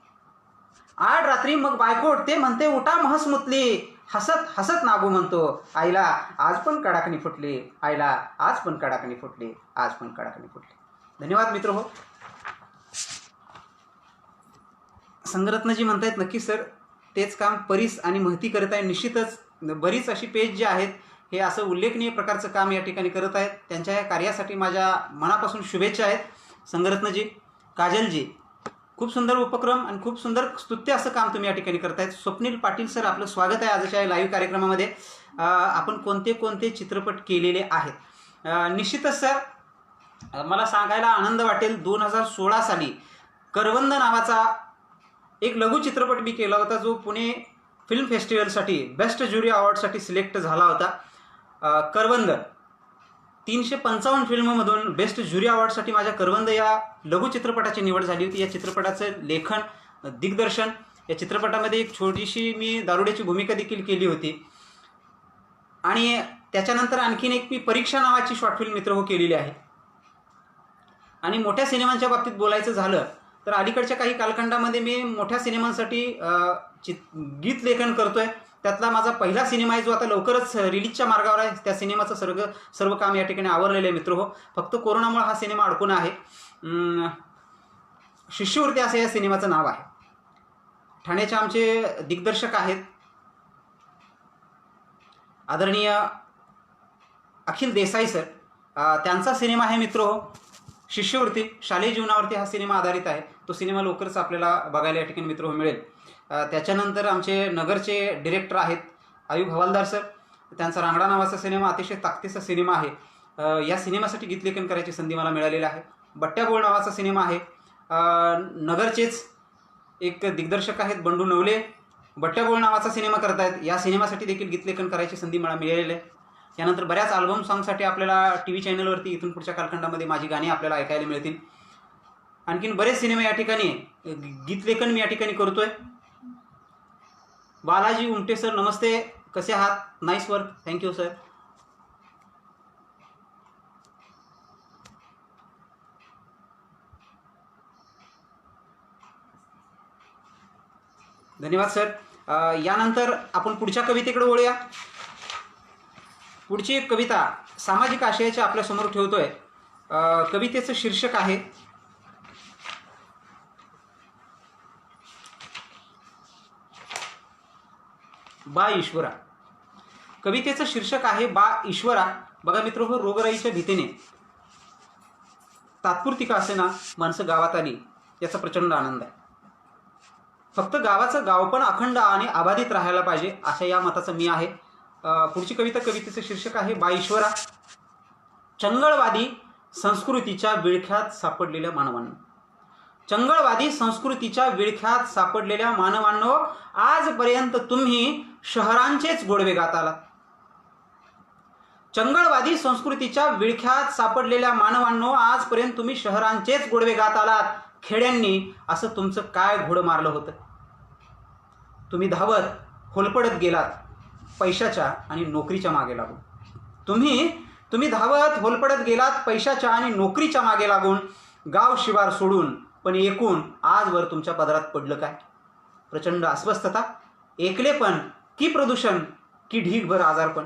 Speaker 1: आठ रात्री मग बायको उठते म्हणते उठा म्हस मुतली. हसत हसत नागू म्हणतो आईला आज पण कडाकणी फुटली. आईला आज पण कडाकणी फुटली. आज पण कडाकणी फुटली. धन्यवाद मित्र हो. संगरत्नजी म्हणतायत नक्की सर तेच काम परीस आणि महती करत आहे. निश्चितच बरीच अशी पेज जी आहेत हे असं उल्लेखनीय प्रकारचं काम या ठिकाणी करत आहेत. त्यांच्या या कार्यासाठी माझ्या मनापासून शुभेच्छा आहेत. संगरत्नजी, काजलजी, खूप सुंदर उपक्रम आणि खूप सुंदर स्तुत्य असं काम तुम्ही या ठिकाणी करतायत. स्वप्नील पाटील सर, आपलं स्वागत आहे आजच्या लाईव्ह कार्यक्रमामध्ये. आपण कोणते कोणते चित्रपट केलेले आहेत? निश्चितच सर मला सांगायला आनंद वाटेल 2016 साली करवंद नावाचा एक लघु चित्रपट मी केला होता जो पुणे फिल्म फेस्टिवलसाठी बेस्ट ज्युरी अवॉर्डसाठी सिलेक्ट झाला होता. करवंद 355 फिल्ममधून बेस्ट ज्युरी अवॉर्डसाठी माझ्या करवंद या लघु चित्रपटाची निवड झाली होती. या चित्रपटाचं लेखन, दिग्दर्शन, या चित्रपटामध्ये एक छोटीशी मी दारुड्याची भूमिका देखील केली होती. आणि त्याच्यानंतर आणखीन एक मी परीक्षा नावाची शॉर्ट फिल्म मित्र हो केलेली आहे. आणि मोठ्या सिनेमांच्या बाबतीत बोलायचं झालं तर अलीकडच्या काही कालखंडामध्ये मी मोठ्या सिनेमांसाठी गीत लेखन करतोय. त्यातला माझा पहिला सिनेमा आहे जो आता लवकरच रिलीजच्या मार्गावर आहे. त्या सिनेमाचं सर्व काम या ठिकाणी आवरलेलं आहे मित्र हो. फक्त कोरोनामुळे हा सिनेमा अडकून आहे. शिष्यवृत्ती असं या सिनेमाचं नाव आहे. ठाण्याचे आमचे दिग्दर्शक आहेत आदरणीय अखिल देसाई सर. त्यांचा सिनेमा आहे मित्र शिष्यवृत्ती, शालेय जीवनावरती हा सिनेमा आधारित आहे. तो सिनेमा लवकरच आपल्याला बघायला या ठिकाणी मित्र मिळेल. त्याच्यानंतर आमचे नगरचे डिरेक्टर आहेत आयुब हवालदार सर. त्यांचा रांगडा नावाचा सिनेमा अतिशय ताकदीचा सिनेमा आहे. या सिनेमासाठी गीतलेखन करायची संधी मला मिळालेली आहे. बट्ट्या बोळ नावाचा सिनेमा आहे. नगरचेच एक दिग्दर्शक आहेत बंडू नवले, बट्ट्या बोळ नावाचा सिनेमा करतायत. या सिनेमासाठी देखील गीतलेखन करायची संधी मला मिळालेली आहे. त्यानंतर बऱ्याच अल्बम सॉंगसाठी आपल्याला टी व्ही चॅनलवरती इथून पुढच्या कालखंडामध्ये माझी गाणी आपल्याला ऐकायला मिळतील. आणखीन बरेच सिनेमे या ठिकाणी गीतलेखन मी या ठिकाणी करतोय. बालाजी उमटे सर नमस्ते, कसे आहात? Nice work, thank you sir. धन्यवाद सर. यानंतर आपण पुढच्या कवितेकडे वळूया. पुढची एक कविता सामाजिक आशयाच्या आपल्यासमोर ठेवतोय. कवितेचं शीर्षक आहे बा ईश्वरा. कवितेचं शीर्षक आहे बा ईश्वरा. बघा मित्र हो, रोगराईच्या भीतीने तात्पुरती का असे ना माणसं गावात आली याचा प्रचंड आनंद आहे. फक्त गावाचं गावपण अखंड आणि अबाधित राहायला पाहिजे अशा या मताचं मी आहे. पुढची कविता, कवितेचं शीर्षक आहे बा ईश्वरा. चंगळवादी संस्कृतीच्या विळख्यात सापडलेल्या मानवांनो, चंगळवादी संस्कृतीच्या विळख्यात सापडलेल्या मानवांनो, आजपर्यंत तुम्ही शहरांचेच गोडवे गात आलात. चंगळवादी संस्कृतीच्या विळख्यात सापडलेल्या मानवांनो, आजपर्यंत तुम्ही शहरांचेच गोडवे गात आलात. खेड्यांनी असं तुमचं काय घोडं मारलं होतं? तुम्ही धावत होलपडत गेलात पैशाच्या आणि नोकरीच्या मागे लागून. तुम्ही धावत होलपडत गेलात पैशाच्या आणि नोकरीच्या मागे लागून, गाव शिवार सोडून. पण एकूण आजवर तुमच्या पदरात पडलं काय? प्रचंड अस्वस्थता, एकलेपण की प्रदूषण की ढीगभर आजारपण.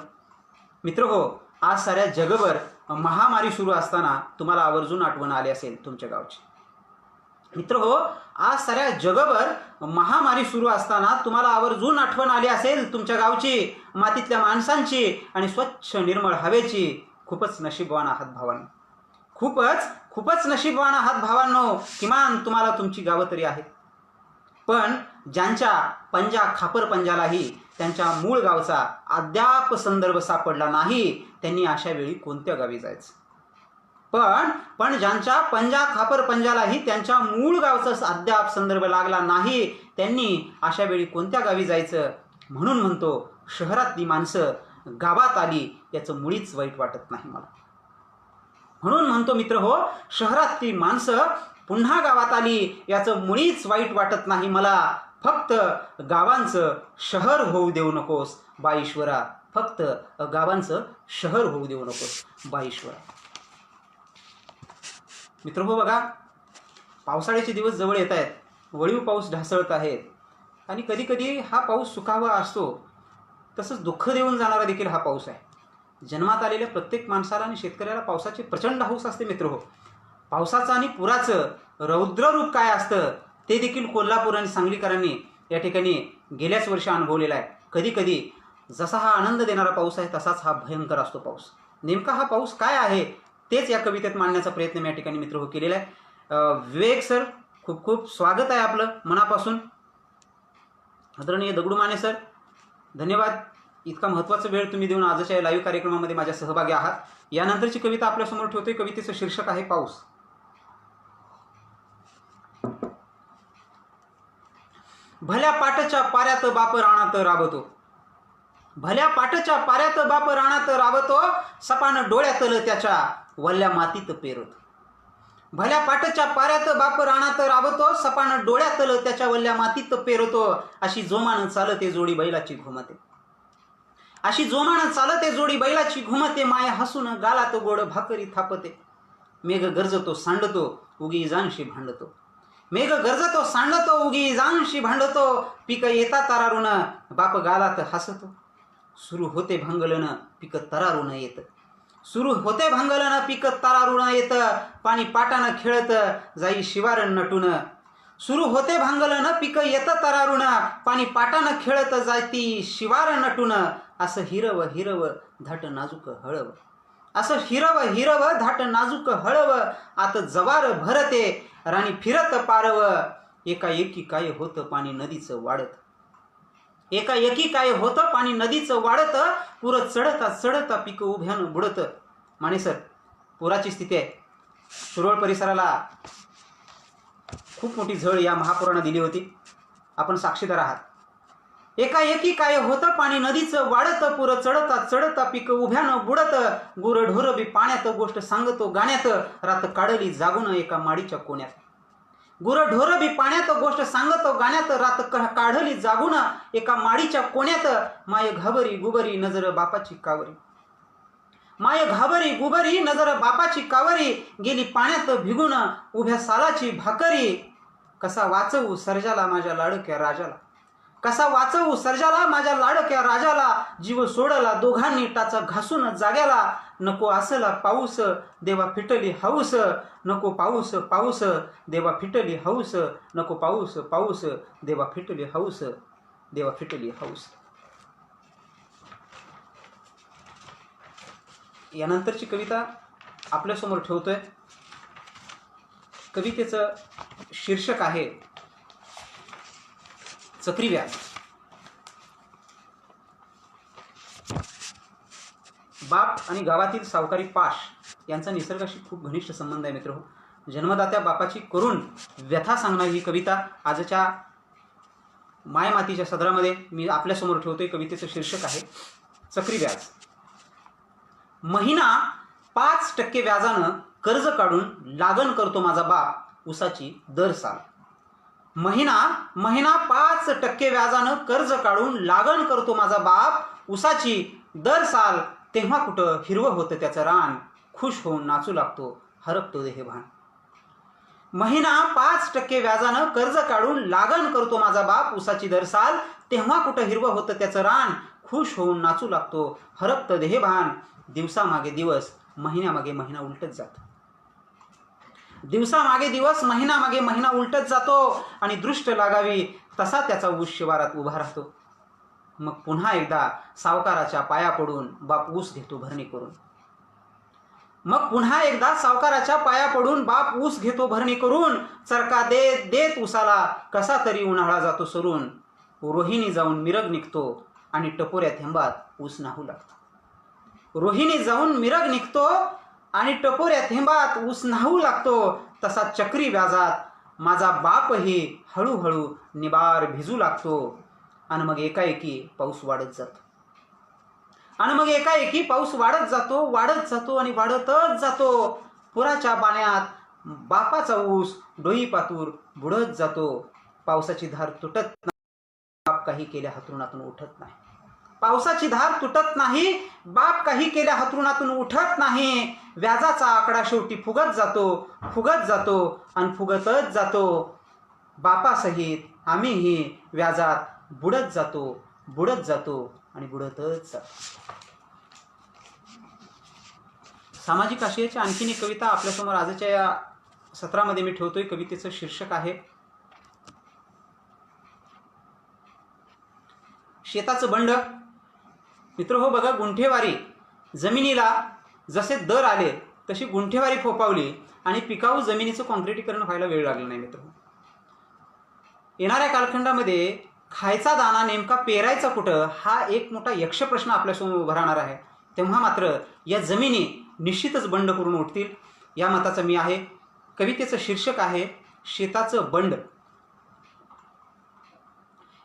Speaker 1: मित्र हो, आज साऱ्या जगभर महामारी सुरू असताना तुम्हाला आवर्जून आठवण आली असेल तुमच्या गावची. मित्र हो, आज साऱ्या जगभर महामारी सुरू असताना तुम्हाला आवर्जून आठवण आली असेल तुमच्या गावची, मातीतल्या माणसांची आणि स्वच्छ निर्मळ हवेची. खूपच नशीबवान आहात भावांनो, खूपच नशीबवान आहात भावांनो. किमान तुम्हाला तुमची गावं तरी आहेत. पण ज्यांच्या पंजा खापर पंजालाही त्यांच्या मूळ गावचा अद्याप संदर्भ सापडला नाही, त्यांनी अशा वेळी कोणत्या गावी जायचं? पण ज्यांच्या पंजा खापर पंजालाही त्यांच्या मूळ गावचा अद्याप संदर्भ लागला नाही, त्यांनी अशा वेळी कोणत्या गावी जायचं? म्हणून म्हणतो, शहरातली माणसं गावात आली याचं मुळीच वाईट वाटत नाही मला. म्हणून म्हणतो मित्र हो, शहरातली माणसं पुन्हा गावात आली याचं मुळीच वाईट वाटत नाही मला. फक्त गावांचं शहर होऊ देऊ नकोस बा ईश्वरा. फक्त गावांचं शहर होऊ देऊ नकोस बा ईश्वरा. मित्र हो, बघा, पावसाळ्याचे दिवस जवळ येत आहेत. वळीव पाऊस ढासळत आहेत आणि कधी कधी हा पाऊस सुखावा असतो, तसंच दुःख देऊन जाणारा देखील हा पाऊस आहे. जन्मात आलेल्या प्रत्येक माणसाला आणि शेतकऱ्याला पावसाची प्रचंड हौस असते मित्र हो. पावसाचं आणि पुराचं रौद्र रूप काय असतं ते देखील कोल्हापूर आणि सांगलीकरांनी या ठिकाणी गेल्याच वर्षी अनुभवलेला आहे. कधी कधी जसा हा आनंद देणारा पाऊस आहे तसाच हा भयंकर असतो पाऊस. नेमका हा पाऊस काय आहे तेच या कवितेत मांडण्याचा प्रयत्न मी या ठिकाणी मित्र हो केलेला आहे. विवेक सर, खूप खूप स्वागत आहे आपलं मनापासून. आदरणीय दगडू माने सर, धन्यवाद. इतका महत्त्वाचा वेळ तुम्ही देऊन आजच्या लाईव्ह कार्यक्रमामध्ये माझ्या सहभागी आहात. यानंतरची कविता आपल्यासमोर ठेवतोय. कवितेचं शीर्षक आहे पाऊस. भल्या पाटच्या पाऱ्यात बाप राणात राबतो, भल्या पाटच्या पाऱ्यात बाप राणात राबतो, सपान डोळ्यातल त्याच्या वल्ल्या मातीत पेरतो. भल्या पाटच्या पाऱ्यात बाप राणात राबतो, सपान डोळ्यातल त्याच्या वल्ल्या मातीत पेरतो. अशी जोमानं चालते जोडी बैलाची घुमते, अशी जोमानं चालते जोडी बैलाची घुमते. माया हसून गालात गोड भाकरी थापते. मेघ गरजतो सांडतो उगी जानशी भांडतो, मेघ गरजतो सांडतो उगी जानशी भांडतो. पीक येता तरारून बाप गालात हसतो, सुरू होते भांगलन पीक तरारून येत, सुरू होते भांगलन पीक तरारून येत. पाणी पाटानं खेळत जाई शिवार नटून, सुरू होते भांगलन पीक येत तरारून, पाणी पाटानं खेळत जाती शिवार नटून. असं हिरव हिरव धाट नाजूक हळव, असं हिरव हिरव धाट नाजूक हळव, आत जवार भरते राणी फिरत पारव. एकाएकी काय होतं पाणी नदीचं वाढत, एकाएकी काय होतं पाणी नदीचं वाढत. पूर चढता चढता पीक उभ्यानं बुडत. माने सर, पुराची स्थिती आहे. शिरोळ परिसराला खूप मोठी झळ या महापुरानं दिली होती. आपण साक्षीदार आहात. एकाएकी काय होतं पाणी नदीचं वाढत. पुर चढता चढता पीक उभ्यानं बुडत. गुरढोर बी पाण्यात गोष्ट सांगतो गाण्यात, रात काढली जागून एका माडीच्या कोण्यात. गुरढोर बी पाण्यात गोष्ट सांगतो गाण्यात, रात काढली जागून एका माडीच्या कोण्यात. माय घाबरी गुबरी नजर बापाची कावरी, माय घाबरी गुबरी नजर बापाची कावरी. गेली पाण्यात भिगून उभ्या सालाची भाकरी. कसा वाचवू सर्जाला माझ्या लाडक्या राजाला, कसा वाचवू सर्जाला माझ्या लाडक्या राजाला. जीव सोडला दोघांनी टाचा घासून जाग्याला. नको असला पाऊस देवा फिटली हौस, नको पाऊस पाऊस देवा फिटली हौस, नको पाऊस पाऊस देवा फिटली हौस, देवा फिटली हौस. यानंतरची कविता आपल्यासमोर ठेवतोय. कवितेचं शीर्षक आहे चक्रीव्याज. बाप आणि गावातील सावकारी पाश यांचा निसर्गाशी खूप घनिष्ठ संबंध आहे मित्रहो. जन्मदात्या बापाची करुण व्यथा सांगणारी ही कविता आजच्या मायमातीच्या सदरामध्ये मी आपल्यासमोर ठेवतोय. कवितेचं शीर्षक आहे चक्रीव्याज. महिना 5% व्याजानं कर्ज काढून लागण करतो माझा बाप उसाची दर साल. महिना 5% व्याजानं कर्ज काढून लागण करतो माझा बाप उसाची दर साल. तेव्हा कुठं हिरवं होतं त्याचं रान, खुश होऊन नाचू लागतो हरपतो देहभान. महिना 5% व्याजानं कर्ज काढून लागण करतो माझा बाप उसाची दर साल. तेव्हा कुठं हिरवं होतं त्याचं रान, खुश होऊन नाचू लागतो हरपतं देहभान. दिवसामागे दिवस महिन्यामागे महिना उलटत जातो, दिवसामागे दिवस महिनामागे महिना उलटत जातो. आणि दृष्ट लागावी तसा त्याचा ऊस शिवारात उभा राहतो. मग पुन्हा एकदा सावकाराच्या पाया पडून बाप ऊस घेतो भरणी करून. मग पुन्हा एकदा सावकाराच्या पाया पडून बाप ऊस घेतो भरणी करून. चरका देत देत ऊसाला कसा तरी उन्हाळा जातो सरून. रोहिणी जाऊन मिरग निघतो आणि टपोऱ्या थेंबात ऊस नाहू लागतो. रोहिणी जाऊन मिरग निघतो आणि टपोऱ्या थेंबात ऊस नाहू लागतो. तसा चक्री व्याजात माझा बापही हळूहळू निबार भिजू लागतो. आणि मग एकाएकी पाऊस वाढत जातो, आणि मग एकाएकी पाऊस वाढत जातो, वाढत जातो आणि वाढतच जातो. पुराच्या पाण्यात बापाचा ऊस डोई पातूर बुडत जातो. पावसाची धार तुटत नाही, बाप काही केल्या हातरुणातून उठत नाही. पावसाची धार तुटत नाही, बाप काही केल्या हातरुणातून उठत नाही. व्याजाचा आकडा शेवटी फुगत जातो, फुगत जातो आणि फुगतच जातो. बापासहित आम्हीही व्याजात बुडत जातो, बुडत जातो आणि बुडतच जातो. सामाजिक आशयाची आणखीन एक कविता आपल्यासमोर आजच्या या सत्रामध्ये मी ठेवतोय. कवितेचं शीर्षक आहे शेताचं बंड. मित्र हो बघा, गुंठेवारी जमिनीला जसे दर आले तशी गुंठेवारी फोपावली आणि पिकाऊ जमिनीचं कॉन्क्रिटीकरण व्हायला वेळ लागला नाही. मित्र, येणाऱ्या कालखंडामध्ये खायचा दाना नेमका पेरायचा कुठं हा एक मोठा यक्ष प्रश्न आपल्यासमोर उभा राहणार आहे. तेव्हा मात्र या जमिनी निश्चितच बंड करून उठतील या मताचा मी आहे. कवितेचं शीर्षक आहे शेताचं बंड.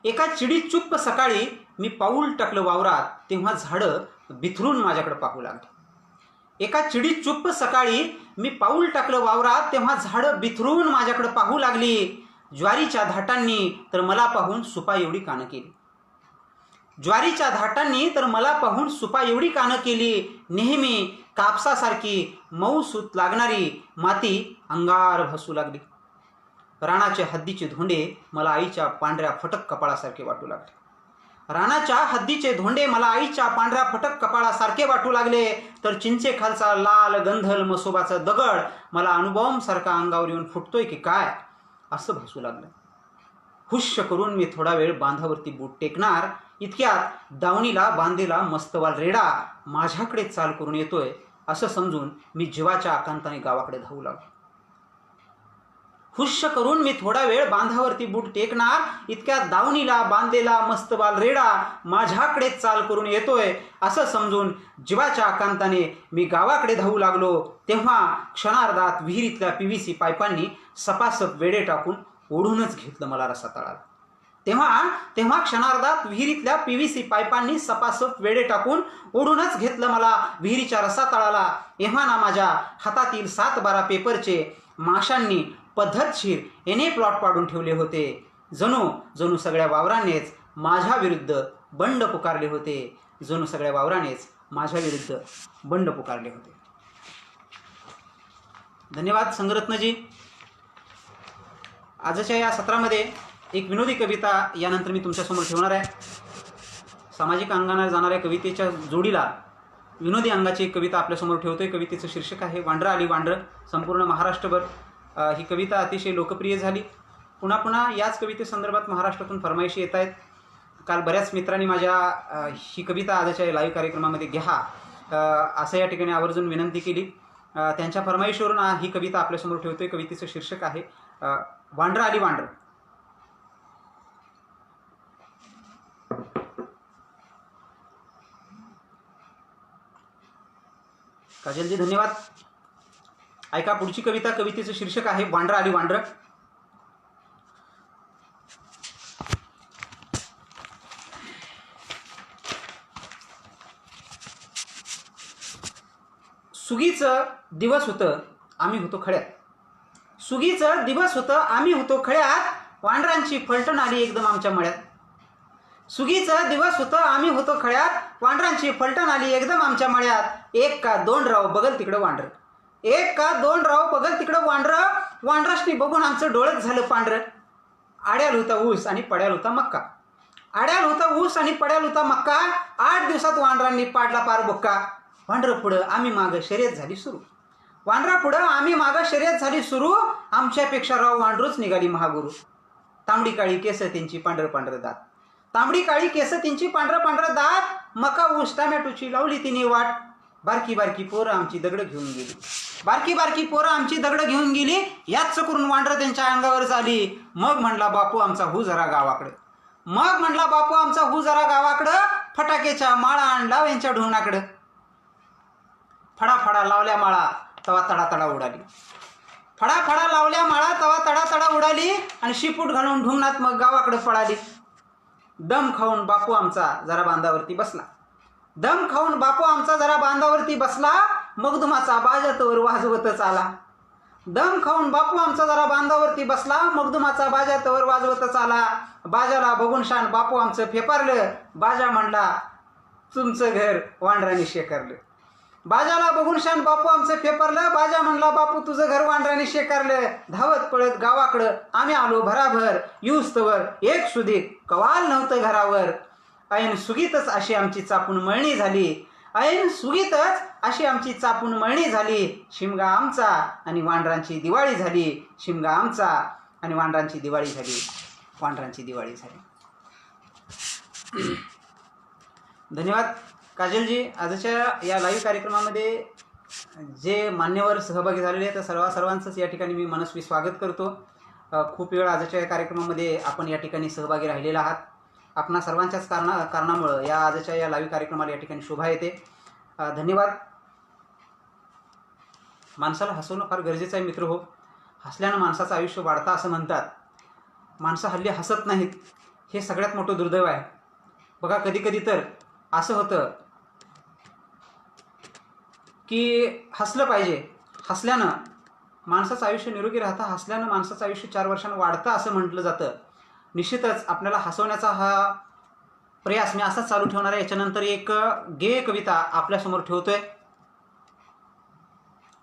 Speaker 1: एका चिडी चुप्प सकाळी मी पाऊल टाकलं वावरात, तेव्हा झाडं बिथरून माझ्याकडे पाहू लागली. एका चिडी चुप्प सकाळी मी पाऊल टाकलं वावरात, तेव्हा झाडं बिथरून माझ्याकडे पाहू लागली. ज्वारीच्या धाटांनी तर मला पाहून सुपा एवढी कानं केली. ज्वारीच्या धाटांनी तर मला पाहून सुपा एवढी कानं केली. नेहमी कापसासारखी मऊ सूत लागणारी माती अंगार भासू लागली. रानाच्या हद्दीचे धोंडे मला आईच्या पांढऱ्या फटक कपाळासारखे वाटू लागले. रानाच्या हद्दीचे धोंडे मला आईच्या पांढऱ्या फटक कपाळासारखे वाटू लागले. तर चिंचे खालचा लाल गंधल मसोबाचा दगड मला अणुबॉम्बसारखा अंगावर येऊन फुटतोय की काय असं भासू लागलं. हुश्य करून मी थोडा वेळ बांधावरती बूट टेकणार, इतक्यात दावणीला बांधलेला मस्तवाल रेडा माझ्याकडे चाल करून येतोय. असं समजून मी जीवाच्या आकांताने गावाकडे धावू लागलो. हुश्य करून मी थोडा वेळ बांधावरती बूट टेकणार इतक्या दावणीला बांधलेला मस्तबाल रेडा माझ्याकडेच चाल करून येतोय असं समजून जीवाच्या आकांताने मी गावाकडे धावू लागलो. तेव्हा क्षणार्धात विहिरीतल्या PVC पाईपांनी सपासप वेडे टाकून ओढूनच घेतलं मला रसातळाला. तेव्हा क्षणार्धात विहिरीतल्या PVC पाईपांनी सपासप वेडे टाकून ओढूनच घेतलं मला विहिरीच्या रसातळाला. एव्हा ना माझ्या हातातील 7-12 पेपरचे माशांनी पद्धतशीर एने प्लॉट पाडून ठेवले होते. जणू सगळ्या वावरानेच माझ्या विरुद्ध बंड पुकारले होते. जणू सगळ्या वावरानेच माझ्या विरुद्ध बंड पुकारले होते. धन्यवाद संगरत्नजी. आजच्या या सत्रामध्ये एक विनोदी कविता यानंतर मी तुमच्यासमोर ठेवणार आहे. सामाजिक अंगाने जाणाऱ्या कवितेच्या जोडीला विनोदी अंगाची एक कविता आपल्यासमोर ठेवतोय. कवितेचं शीर्षक आहे वांड्रं आली वांड्रं. संपूर्ण महाराष्ट्रभर ही कविता अतिशय लोकप्रिय झाली. पुन्हा याच कवितेसंदर्भात महाराष्ट्रातून फरमाईशी येत आहेत. काल बऱ्याच मित्रांनी माझ्या ही कविता आजच्या लाईव्ह कार्यक्रमामध्ये घ्या असं या ठिकाणी आवर्जून विनंती केली. त्यांच्या फरमाईशीवरून ही कविता आपल्यासमोर ठेवतोय. कवितेचं शीर्षक आहे वांड्रं आली वांड्रं. काजलजी धन्यवाद. ऐका पुढची कविता. कवितेचं शीर्षक आहे वांड्रं आली वांड्रं. सुगीचं दिवस होतं आम्ही होतो खळ्यात. सुगीचं दिवस होतं आम्ही होतो खळ्यात. वांड्रांची फलटण आली एकदम आमच्या मळ्यात. सुगीचं दिवस होतं आम्ही होतो खळ्यात. वांड्रांची फलटण आली एकदम आमच्या मळ्यात. 1 का 2 राव बगल तिकडं वांड्रं. 1 का 2 राव बगल तिकडं वांड्रं. वांड्राशनी बघून आमचं डोळंच झालं पांढरं. आड्याल होता ऊस आणि पड्याल होता मक्का. आड्याल होता ऊस आणि पड्याल होता मक्का. 8 दिवसात वांड्रांनी पाडला पार बुक्का. वांड्रं पुढं आम्ही मागं शर्यत झाली सुरू. वांड्रा पुढं आम्ही मागं शर्यत झाली सुरू. आमच्यापेक्षा राव वांड्रूच निघाली महागुरू. तांबडी काळी केस त्यांची पांढरं पांढरं दात. तांबडी काळी केस त्यांची पांढरं पांढरं दात. मका ऊस टमॅटोची लावली तिने वाट. बारकी बारकी पोरं आमची दगड घेऊन गेली. बारकी बारकी पोरं आमची दगड घेऊन गेली. याच करून वांड्रं त्यांच्या अंगावर झाली. मग म्हणला बापू आमचा हू जरा गावाकडं. मग म्हणला बापू आमचा हू जरा गावाकडं. फटाक्याच्या माळा आणला यांच्या ढोणाकडं. फडाफडा लावल्या माळा तवा तडा तडा उडाली. फडाफडा लावल्या माळा तवा तडा तडा उडाली. आणि शिपूट घालून ढुंगणात मग गावाकडे पळाली. दम खाऊन बापू आमचा जरा बांधावरती बसला. दम खाऊन बापू आमचा जरा बांधावरती बसला. मगदुमाचा बाजातवर वाजवतच आला. दम खाऊन बापू आमचा जरा बांधावरती बसला. मगदुमाचा बाजातवर वाजवतच आला. बाजाला बघून शान बापू आमचं फेपारलं. बाजा म्हणला तुमचं घर वांड्राने शेकारलं. बाजाला बघून शान बापू आमचं फेपरलं. बाजा म्हणला बापू तुझं घर वांड्राने शेकारलं. धावत पळत गावाकडं आम्ही आलो भराभर. युस्तवर एक सुदीक कवाल नव्हतं घरावर. ऐन सुगीतच अशी आमची चापून मळणी झाली. ऐन सुगीतच अशी आमची चापून मळणी झाली. शिमगा आमचा आणि वांड्रांची दिवाळी झाली. शिमगा आमचा आणि वांड्रांची दिवाळी झाली. वांड्रांची दिवाळी झाली. धन्यवाद काजलजी. आजच्या या लाईव्ह कार्यक्रमामध्ये जे मान्यवर सहभागी झालेले आहेत त्या सर्वांचंच या ठिकाणी मी मनस्वी स्वागत करतो. खूप वेळ आजच्या या कार्यक्रमामध्ये आपण या ठिकाणी सहभागी राहिलेला आहात. आपणा सर्वांच्याच कारणामुळं या आजच्या या लाईव्ह कार्यक्रमाला या ठिकाणी शोभा येते. धन्यवाद. माणसाला हसवणं फार गरजेचं आहे मित्र हो. हसल्यानं माणसाचं आयुष्य वाढतं असं म्हणतात. माणसं हल्ली हसत नाहीत. हे सगळ्यात मोठं दुर्दैव आहे. बघा कधी कधी तर असं होतं की हसलं पाहिजे. हसल्यानं माणसाचं आयुष्य निरोगी राहतं. हसल्यानं माणसाचं आयुष्य 4 वर्षांनं वाढतं असं म्हटलं जातं. निश्चितच आपल्याला हसवण्याचा हा प्रयास मी असाच चालू ठेवणार आहे. याच्यानंतर एक गेय कविता आपल्यासमोर ठेवतोय.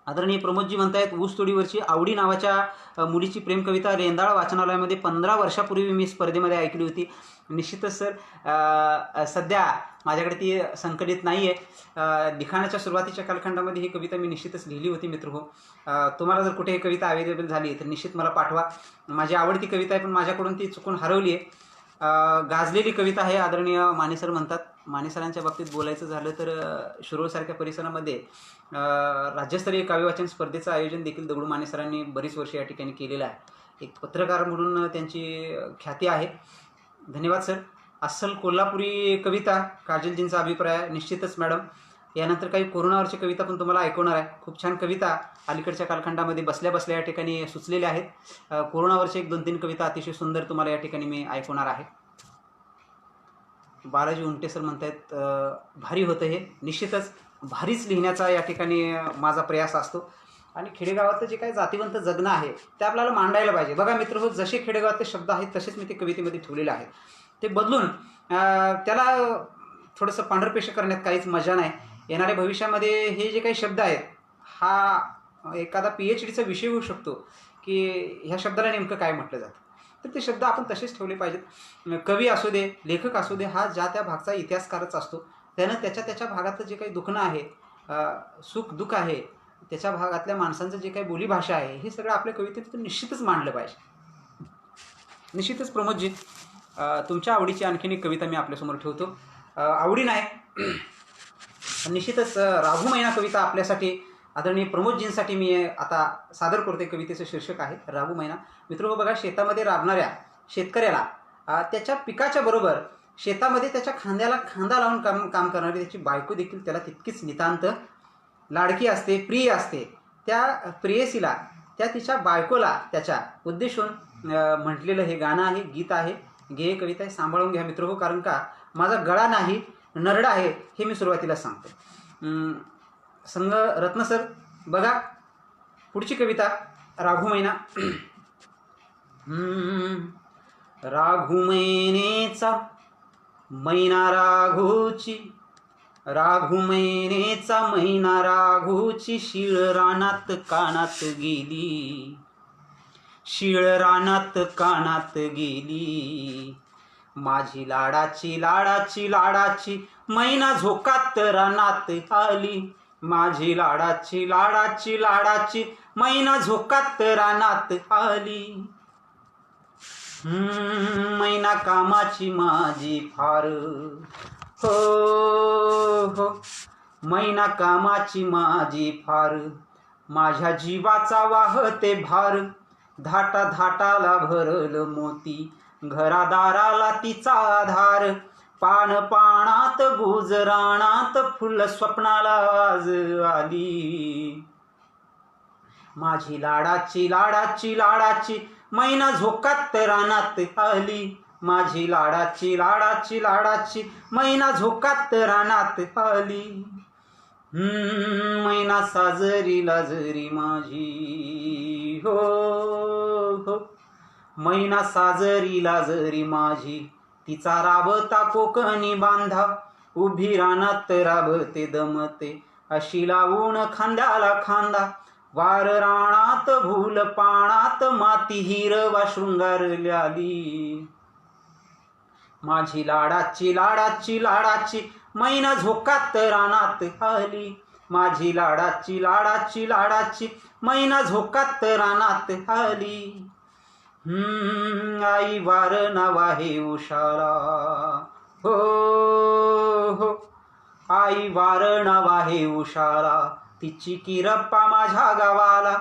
Speaker 1: आदरणीय प्रमोदजी म्हणतायत ऊसतोडीवरची आवडी नावाच्या मुलीची प्रेम कविता रेंदाळ वाचनालयामध्ये 15 वर्षापूर्वी मी स्पर्धेमध्ये ऐकली होती. निश्चितच सर सध्या माझ्याकडे ती संकलित नाही आहे. लिखाणाच्या सुरुवातीच्या कालखंडामध्ये ही कविता मी निश्चितच लिहिली होती मित्र हो. तुम्हाला जर कुठे ही कविता अवेलेबल झाली तर निश्चित मला पाठवा. माझी आवडती कविता आहे पण माझ्याकडून ती चुकून हरवली आहे. गाजलेली कविता आहे आदरणीय माने सर म्हणतात. माने सरांच्या बाबतीत बोलायचं झालं तर शिरोळसारख्या परिसरामध्ये राज्यस्तरीय काव्यवाचन स्पर्धेचं आयोजन देखील दगडू माने सरांनी बरीच वर्ष या ठिकाणी केलेलं आहे. एक पत्रकार म्हणून त्यांची ख्याती आहे. धन्यवाद सर. अस्सल कोल्हापुरी कविता काजलजींचा अभिप्राय निश्चितच मॅडम. यानंतर काही कोरोनावरची कविता पण तुम्हाला ऐकवणार आहे. खूप छान कविता अलीकडच्या कालखंडामध्ये बसल्या बसल्या या ठिकाणी सुचलेल्या आहेत. कोरोनावरची 1-2-3 कविता अतिशय सुंदर तुम्हाला या ठिकाणी मी ऐकवणार आहे. बालाजी उंटे सर म्हणतायत भारी होतं हे. निश्चितच भारीच लिहिण्याचा या ठिकाणी माझा प्रयास असतो. आणि खेडेगावातलं जे काही जातीवंत जगणं आहे ते आपल्याला मांडायला पाहिजे. बघा मित्रहो, जसे खेडेगावातले शब्द आहेत तसेच मी ते कवितेमध्ये ठेवलेले आहेत. ते बदलून त्याला थोडंसं पांढरपेश करण्यात काहीच मजा नाही. येणाऱ्या भविष्यामध्ये हे जे काही शब्द आहेत हा एखादा PhDचा विषय होऊ शकतो की ह्या शब्दाला नेमकं काय म्हटलं जातं. तर ते शब्द आपण तसेच ठेवले पाहिजेत. कवी असू दे, लेखक असू दे, हा ज्या त्या भागचा इतिहासकारच असतो. त्यानं त्याच्या भागातलं जे काही दुखणं आहे, सुख दुःख आहे, त्याच्या भागातल्या माणसांचं जे काही बोलीभाषा आहे, हे सगळं आपल्या कवितेतून निश्चितच मांडलं पाहिजे. निश्चितच प्रमोदजी, तुमच्या आवडीची आणखीन एक कविता मी आपल्यासमोर ठेवतो. आवडी नाही, निश्चितच राघू मैना कविता आपल्यासाठी आदरणीय प्रमोदजींसाठी मी आता सादर करते. कवितेचं शीर्षक आहे राघू मैना. मित्र बघा, शेतामध्ये राबणाऱ्या शेतकऱ्याला त्याच्या पिकाच्या बरोबर शेतामध्ये त्याच्या खांद्याला खांदा लावून काम करणारी त्याची बायको देखील त्याला तितकीच नितांत लाडकी असते, प्रिय असते. त्या प्रेयसीला, त्या तिच्या बायकोला त्याच्या उद्देशून म्हटलेलं हे गाणं आहे, गीत आहे, गेय कविता आहे. सांभाळून घ्या मित्र हो, कारण का माझा गळा नाही नरडा आहे हे मी सुरुवातीला सांगतो. संग रत्न सर बघा, पुढची कविता राघू मैना. राघू मैनेचा मैना राघूची, राघू मैनेचा मैना राघूची, शीळ रानात कानात गेली, शीळ रानात कानात गेली. माझी लाडाची लाडाची लाडाची मैना झोकात रानात आली, माझी लाडाची लाडाची लाडाची मैना झोकात रानात आली. मैना कामाची माझी फार, हो हो, मैना कामाची माझी फार, माझ्या जीवाचा वाहते भार. धाटा धाटाला भरल मोती, घरादाराला तिचा आधार. पान पाणात गुजराणात फुल स्वप्नाला आज आली. माझी लाडाची लाडाची लाडाची मैना झोकात रानात आली, माझी लाडाची लाडाची लाडाची मैना झोकात रानात आली. मैना साजरी लाजरी माझी, हो हो, मैना साजरी लाजरी माझी, तिचा राबता कोकणी बांधा. उभी रानात राबते दमते, अशी लावून खांद्याला खांदा. वार राणात भूल पाणात, माती हिरवा शृंगारल्याली. माझी लाडाची लाडाची लाडाची मैना झोकात रानात आली, माझी लाडाची लाडाची लाडाची मैना झोकात रानात आली. आई वार नाव आहे उषाला, हो हो, आई वार नाव आहे उषाला. तिची किरप्पा माझ्या गावाला.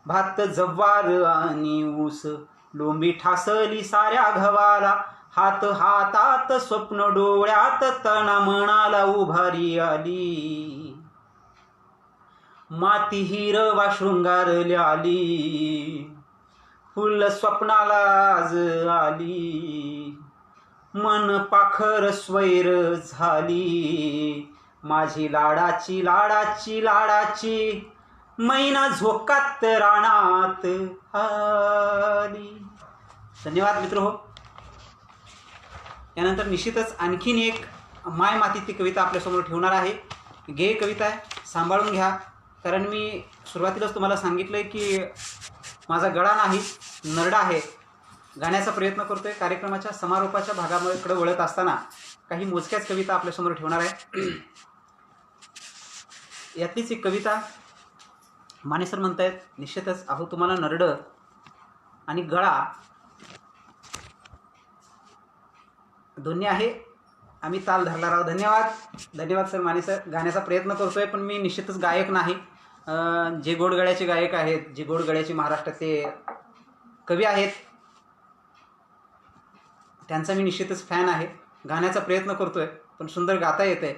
Speaker 1: भात जव्वार आणि ऊस, लोंबी ठासली साऱ्या गव्हाला. हात हातात स्वप्न डोळ्यात, तना मनाला उभारी आली. माती हिरवा शृंगारल्याली, फुल स्वप्नाला आज आली. मन पाखर स्वैर झाली, माझी लाडाची लाडाची लाडाची मैना झोकात रानात आली. धन्यवाद मित्र हो. यानंतर निश्चितच आणखीन एक माय मातीतली कविता आपल्यासमोर ठेवणार आहे. गेय कविता आहे, सांभाळून घ्या. कारण मी सुरुवातीलाच तुम्हाला सांगितलं आहे की माझा गळा नाही नरडा आहे. गाण्याचा प्रयत्न करतोय. कार्यक्रमाच्या समारोपाच्या भागाकडे वळत असताना काही मोजक्याच कविता आपल्यासमोर ठेवणार आहे. यातलीच एक कविता माने सर म्हणतायत, निश्चितच अहो तुम्हाला नरडं आणि गळा दोन्ही आहे आम्ही ताल धरला राव. धन्यवाद धन्यवाद सर. माने सर, गाण्याचा प्रयत्न करतोय पण मी निश्चितच गायक नाही. जे गोडगळ्याचे गायक आहेत, जे गोडगळ्याचे महाराष्ट्रातले कवी आहेत, त्यांचा मी निश्चितच फॅन आहे. गाण्याचा प्रयत्न करतोय पण सुंदर गाता येतंय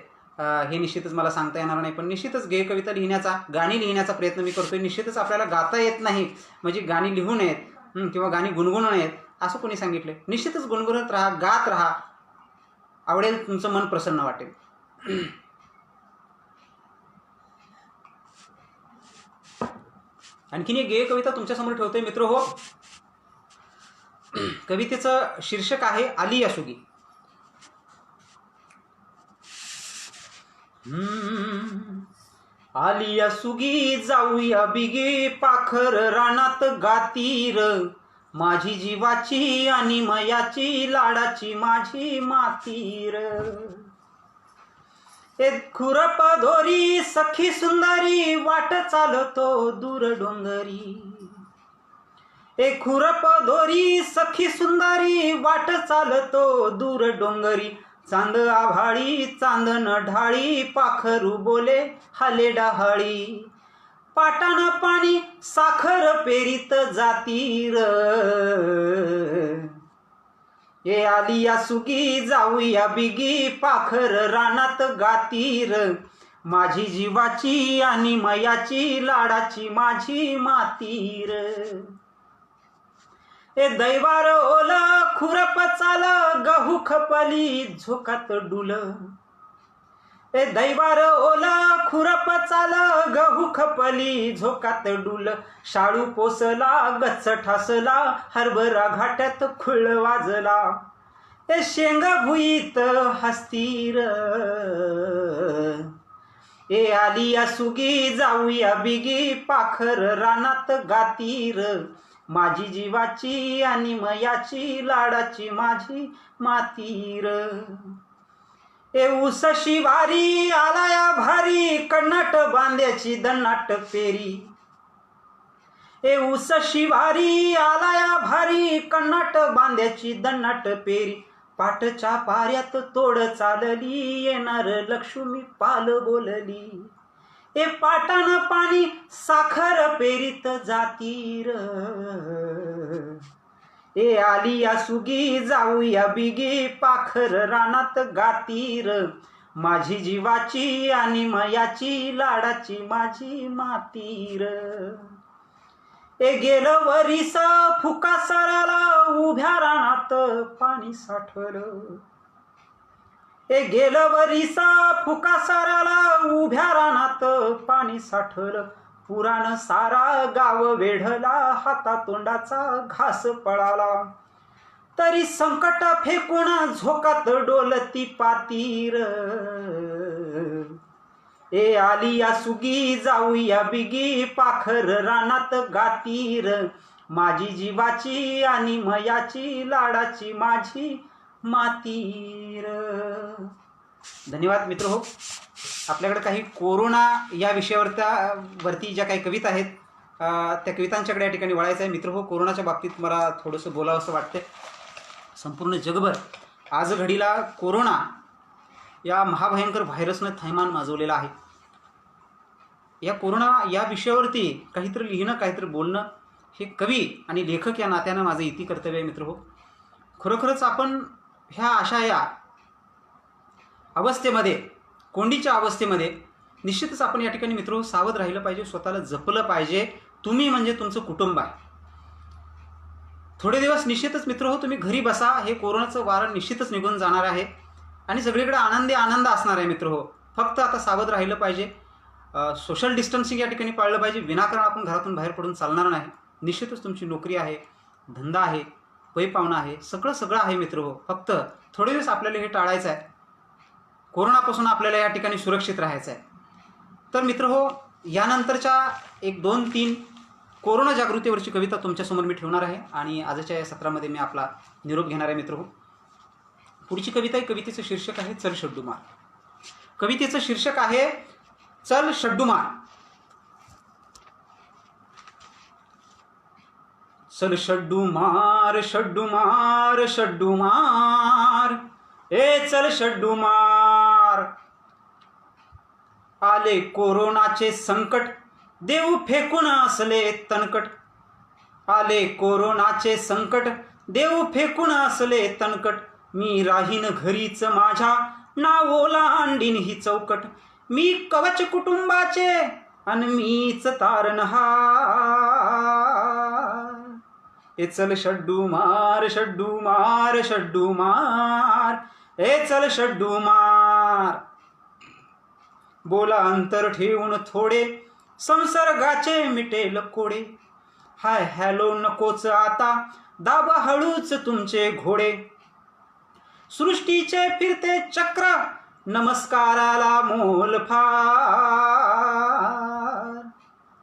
Speaker 1: हे निश्चितच मला सांगता येणार नाही. पण निश्चितच गेय कविता लिहिण्याचा, गाणी लिहिण्याचा प्रयत्न मी करतोय. निश्चितच आपल्याला गाता येत नाही म्हणजे गाणी लिहू नयेत किंवा गाणी गुणगुणू नयेत असं कोणी सांगितलं? निश्चितच गुणगुणत राहा, गात राहा, आवडेल, तुमचं मन प्रसन्न वाटेल. आणखीन एक गेय कविता तुमच्यासमोर ठेवतोय मित्र हो. कवितेचं शीर्षक आहे आली या सुगी. आली या सुगी जाऊया बिगी, पाखर रानात गातीर, माझी जीवाची आणि मयाची, लाडाची माझी मातीर. एक खुरप दोरी सखी सुंदरी, वाट चालतो दूर डोंगरी. एक खुरप दोरी सखी सुंदरी, वाट चालतो दूर डोंगरी. चांद आभाळी चांदन ढाळी, पाखरू बोले हाले डहाळी. पाटानं पाणी साखर पेरीत जातीर, ए आली या सुगी जाऊया बिगी, पाखर रानात गातीर, माझी जीवाची आणि मयाची, लाडाची माझी मातीर. ए दैवार ओल खुरप चाल, गहू खपली झोकात डुल. ए दैवार ओल खुरप चाल, गहू खपली झोकात डुल. शाळू पोसला गच्च ठासला, हरभरा घाट्यात खुळ वाजला. ए शेंग भुईत हस्तीर, ए आली या सुगी जाऊया बिगी, पाखर रानात गातीर, माझी जीवाची आणि मयाची, लाडाची माझी मातीर. ए ऊस शिवारी आलाया भारी, कन्नाट बांध्याची दन्नाट पेरी. ए ऊस शिवारी आलाया भारी, कन्नाट बांध्याची दन्नाट पेरी. पाटच्या पाऱ्यात तोड चालली, येणार लक्ष्मी पाल बोलली. ए पाटानं पाणी साखर पेरीत जातीर, ए आली या सुगी जाऊया बिगी, पाखर रानात गातीर, माझी जीवाची आणि मयाची, लाडाची माझी मातीर. ए गेलं वरीस फुका सराला, उभ्या रानात पाणी साठलं. ए गेलं वरीसा फुका साराला, उभ्या रानात पाणी साठलं. पुराण सारा गाव वेढला, हातातोंडाचा घास पळाला. तरी संकट फेकून झोकात डोलती पातीर, ए आली या सुगी जाऊया बिगी, पाखर रानात गातीर, माझी जीवाची आणि मयाची, लाडाची माझी मातीर. धन्यवाद मित्र हो. आपल्याकडे काही कोरोना या विषयावरती ज्या काही कविता आहेत त्या कवितांच्याकडे या ठिकाणी वळायचं आहे मित्र हो. कोरोनाच्या बाबतीत मला थोडंसं बोलावं असं वाटतं. संपूर्ण जगभर आज घडीला कोरोना या महाभयंकर व्हायरसनं थैमान माजवलेलं आहे. या कोरोना या विषयावरती काहीतरी लिहिणं, काहीतरी बोलणं हे कवी आणि लेखक या नात्यानं माझं इति कर्तव्य आहे मित्र हो. खरोखरच आपण ह्या अशा या अवस्थेमध्ये, कोंडीच्या अवस्थेमध्ये निश्चितच आपण या ठिकाणी मित्र सावध राहिलं पाहिजे, स्वतःला जपलं पाहिजे. तुम्ही म्हणजे तुमचं कुटुंब आहे. थोडे दिवस निश्चितच मित्र हो तुम्ही घरी बसा, हे कोरोनाचं वारं निश्चितच निघून जाणार आहे आणि सगळीकडे आनंद असणार आहे मित्र हो. फक्त आता सावध राहिलं पाहिजे, सोशल डिस्टन्सिंग या ठिकाणी पाळलं पाहिजे. विनाकारण आपण घरातून बाहेर पडून चालणार नाही. निश्चितच तुमची नोकरी आहे, धंदा आहे, पैपावणं आहे, सगळं आहे मित्र हो. फक्त थोडे दिवस आपल्याला हे टाळायचं आहे. कोरोनापासून आपल्याला या ठिकाणी सुरक्षित राहायचं आहे. तर मित्र हो, यानंतरच्या 1, 2, 3 कोरोना जागृतीवरची कविता तुमच्यासमोर मी ठेवणार आहे आणि आजच्या या सत्रामध्ये मी आपला निरोप घेणार आहे मित्र हो. पुढची कविता, कवितेचं शीर्षक आहे चल शड्डू मार. कवितेचं शीर्षक आहे चल शड्डू मार. चल शड्डू मार, शड्डू मार, शड्डू मार, ए चल शड्डू मार. आले कोरोनाचे संकट, देऊ फेकून असले तणकट. आले कोरोनाचे संकट, देऊ फेकून असले तणकट. मी राहीन घरीच माझ्या, ना ओलांडीन ही चौकट. मी कवच कुटुंबाचे अन मीच तारणहार. ए चल शड्डू मार, शड्डू मार, शड्डू मार. ए चल शड्डू मार. बोला अंतर ठेवून थोडे, संसर्गाचे मिटेल कोडे. हाय हॅलो नकोच आता, दाबा हळूच तुमचे घोडे. सृष्टीचे फिरते चक्र, नमस्काराला मोल फार.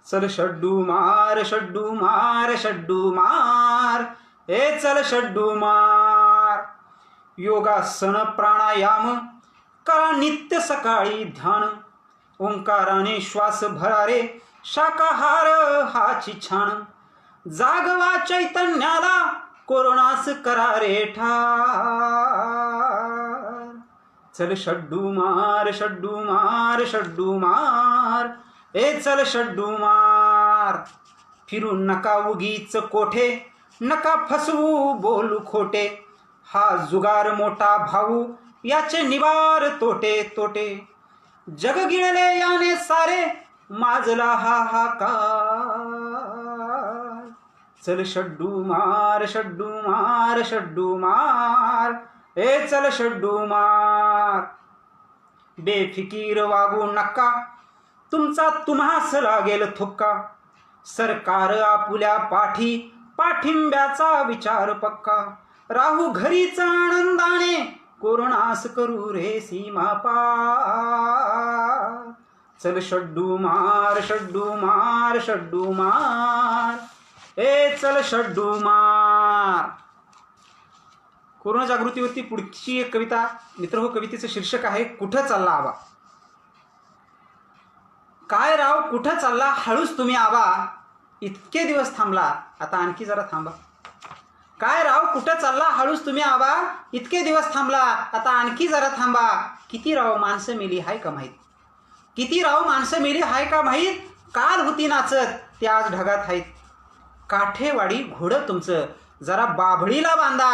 Speaker 1: चल शड्डू मार, शड्डू मार, शड्डू मार. ए चल शड्डू मार. योगासन प्राणायाम करा नित्य सकाळी ध्यान. ओंकाराने श्वास भरारे, शाकाहार हाची छान. जागवा चैतन्याला, कोरोनास करा रे ठार. चल शड्डू मार, शड्डू मार, शड्डू मार. ए चल शड्डू मार. फिरू नका उगीच कोठे, नका फसवू बोलू खोटे. हा जुगार मोठा भाऊ, याचे निवार तोटे तोटे. जग गिळले याने सारे, माजला हाहाकार. चल शड्डू मार, शड्डू मार, शड्डू मार. ए चल शड्डू मार. बेफिकीर वागू नका, तुमचा तुम्हास लागेल थुक्का. सरकार आपुल्या पाठी, पाठिंब्याचा विचार पक्का. राहू घरीच आनंदाने, कोरोनास करू रे सीमा पार. चल शड्डू मार, शड्डू मार, शड्डू मार. ए चल शड्डू मार. कोरोना जागृतीवरती पुढची एक कविता मित्र हो. कवितेचं शीर्षक आहे कुठं चालला आबा. काय राव कुठं चालला हळूच तुम्ही आबा. इतके दिवस थांबला, आता आणखी जरा थांबा. काय राव कुठं चालला हळूच तुम्ही आबा. इतके दिवस थांबला, आता आणखी जरा थांबा. किती राव माणसं मेली हाय का माहीत. किती राव माणसं मेली हाय का माहीत. काल होती नाचत, ते आज ढगात आहेत. काठेवाडी घोडं तुमचं, जरा बाभळीला बांधा.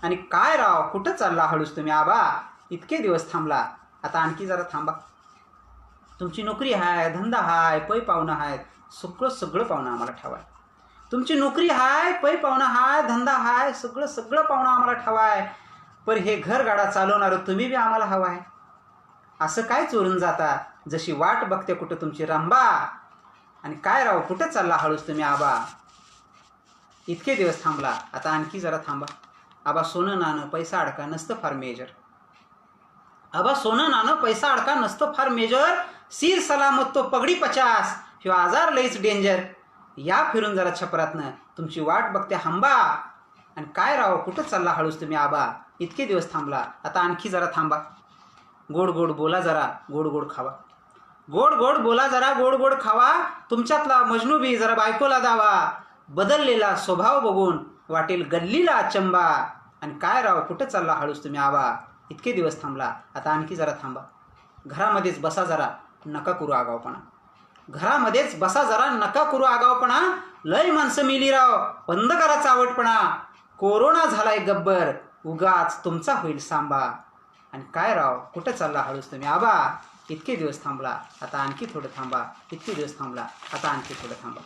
Speaker 1: आणि काय राव कुठं चालला हळूच तुम्ही आबा. इतके दिवस थांबला, आता आणखी जरा थांबा. तुमची नोकरी आहे, धंदा हाय, पै पाहुणं आहेत. सगळं पाहुणं आम्हाला ठेवाय. तुमची नोकरी हाय, पै पाहुणं हाय, धंदा हाय, सगळं पाहुणं आम्हाला ठेवाय. पण हे घरगाडा चालवणारं तुम्ही बी आम्हाला हवाय. असं काय चोरून जाता, जशी वाट बघते कुठं तुमची रंबा. आणि काय राव कुठं चालला हळूच तुम्ही आबा. इतके दिवस थांबला, आता आणखी जरा थांबा. आबा सोनं नाणं पैसा अडका नसतं फार मेजर. आबा सोनं नाणं पैसा अडका नसतं फार मेजर. सीर सलामत तो पगडी 50, ह्यो आजार लईच डेंजर. या फिरून जरा छपरातनं, तुमची वाट बघते हंबा. आणि काय राव कुठं चालला हळूच तुम्ही आबा. इतके दिवस थांबला, आता आणखी जरा थांबा. गोड गोड बोला जरा, गोड गोड खावा. गोड गोड बोला जरा, गोड गोड खावा. तुमच्यातला मजनू बी जरा बायकोला दावा. बदललेला स्वभाव बघून वाटेल गल्लीला अचंबा. आणि काय राव कुठं चालला हळूच तुम्ही आबा. इतके दिवस थांबला, आता आणखी जरा थांबा. घरामध्येच बसा जरा, नका करू आगावपणा. घरामध्येच बसा जरा, नका करू आगावपणा. लय माणसं मिली राव, बंद करा चावटपणा. कोरोना झालाय गब्बर, उगाच तुमचा होईल सांबा. आणि काय राव कुठं चालला हळूच तुम्ही आबा. इतके दिवस थांबला, आता आणखी थोडं थांबा. इतके दिवस थांबला, आता आणखी थोडं थांबा.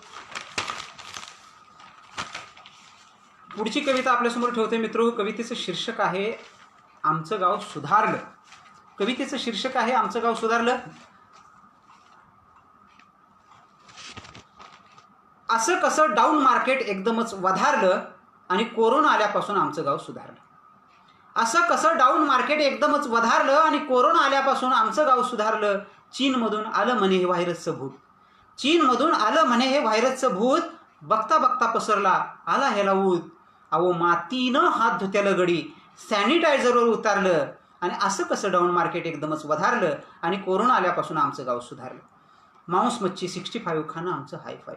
Speaker 1: पुढची कविता आपल्यासमोर ठेवते मित्र. कवितेचं शीर्षक आहे आमचं गाव सुधारलं. कवितेचं शीर्षक आहे आमचं गाव सुधारलं. असं कसं डाऊन मार्केट एकदमच वधारलं आणि कोरोना आल्यापासून आमचं गाव सुधारलं. असं कसं डाऊन मार्केट एकदमच वधारलं आणि कोरोना आल्यापासून आमचं गाव सुधारलं. चीनमधून आलं म्हणे हे व्हायरसचं भूत. चीनमधून आलं म्हणे हे व्हायरसचं भूत. बघता बघता पसरला आला ह्याला ऊत. अहो मातीनं हात धुत्यालं गडी, सॅनिटायझरवर उतारलं. आणि असं कसं डाऊन मार्केट एकदमच वधारलं आणि कोरोना आल्यापासून आमचं गाव सुधारलं. मांस मच्छी 65 खाणं आमचं हायफाय.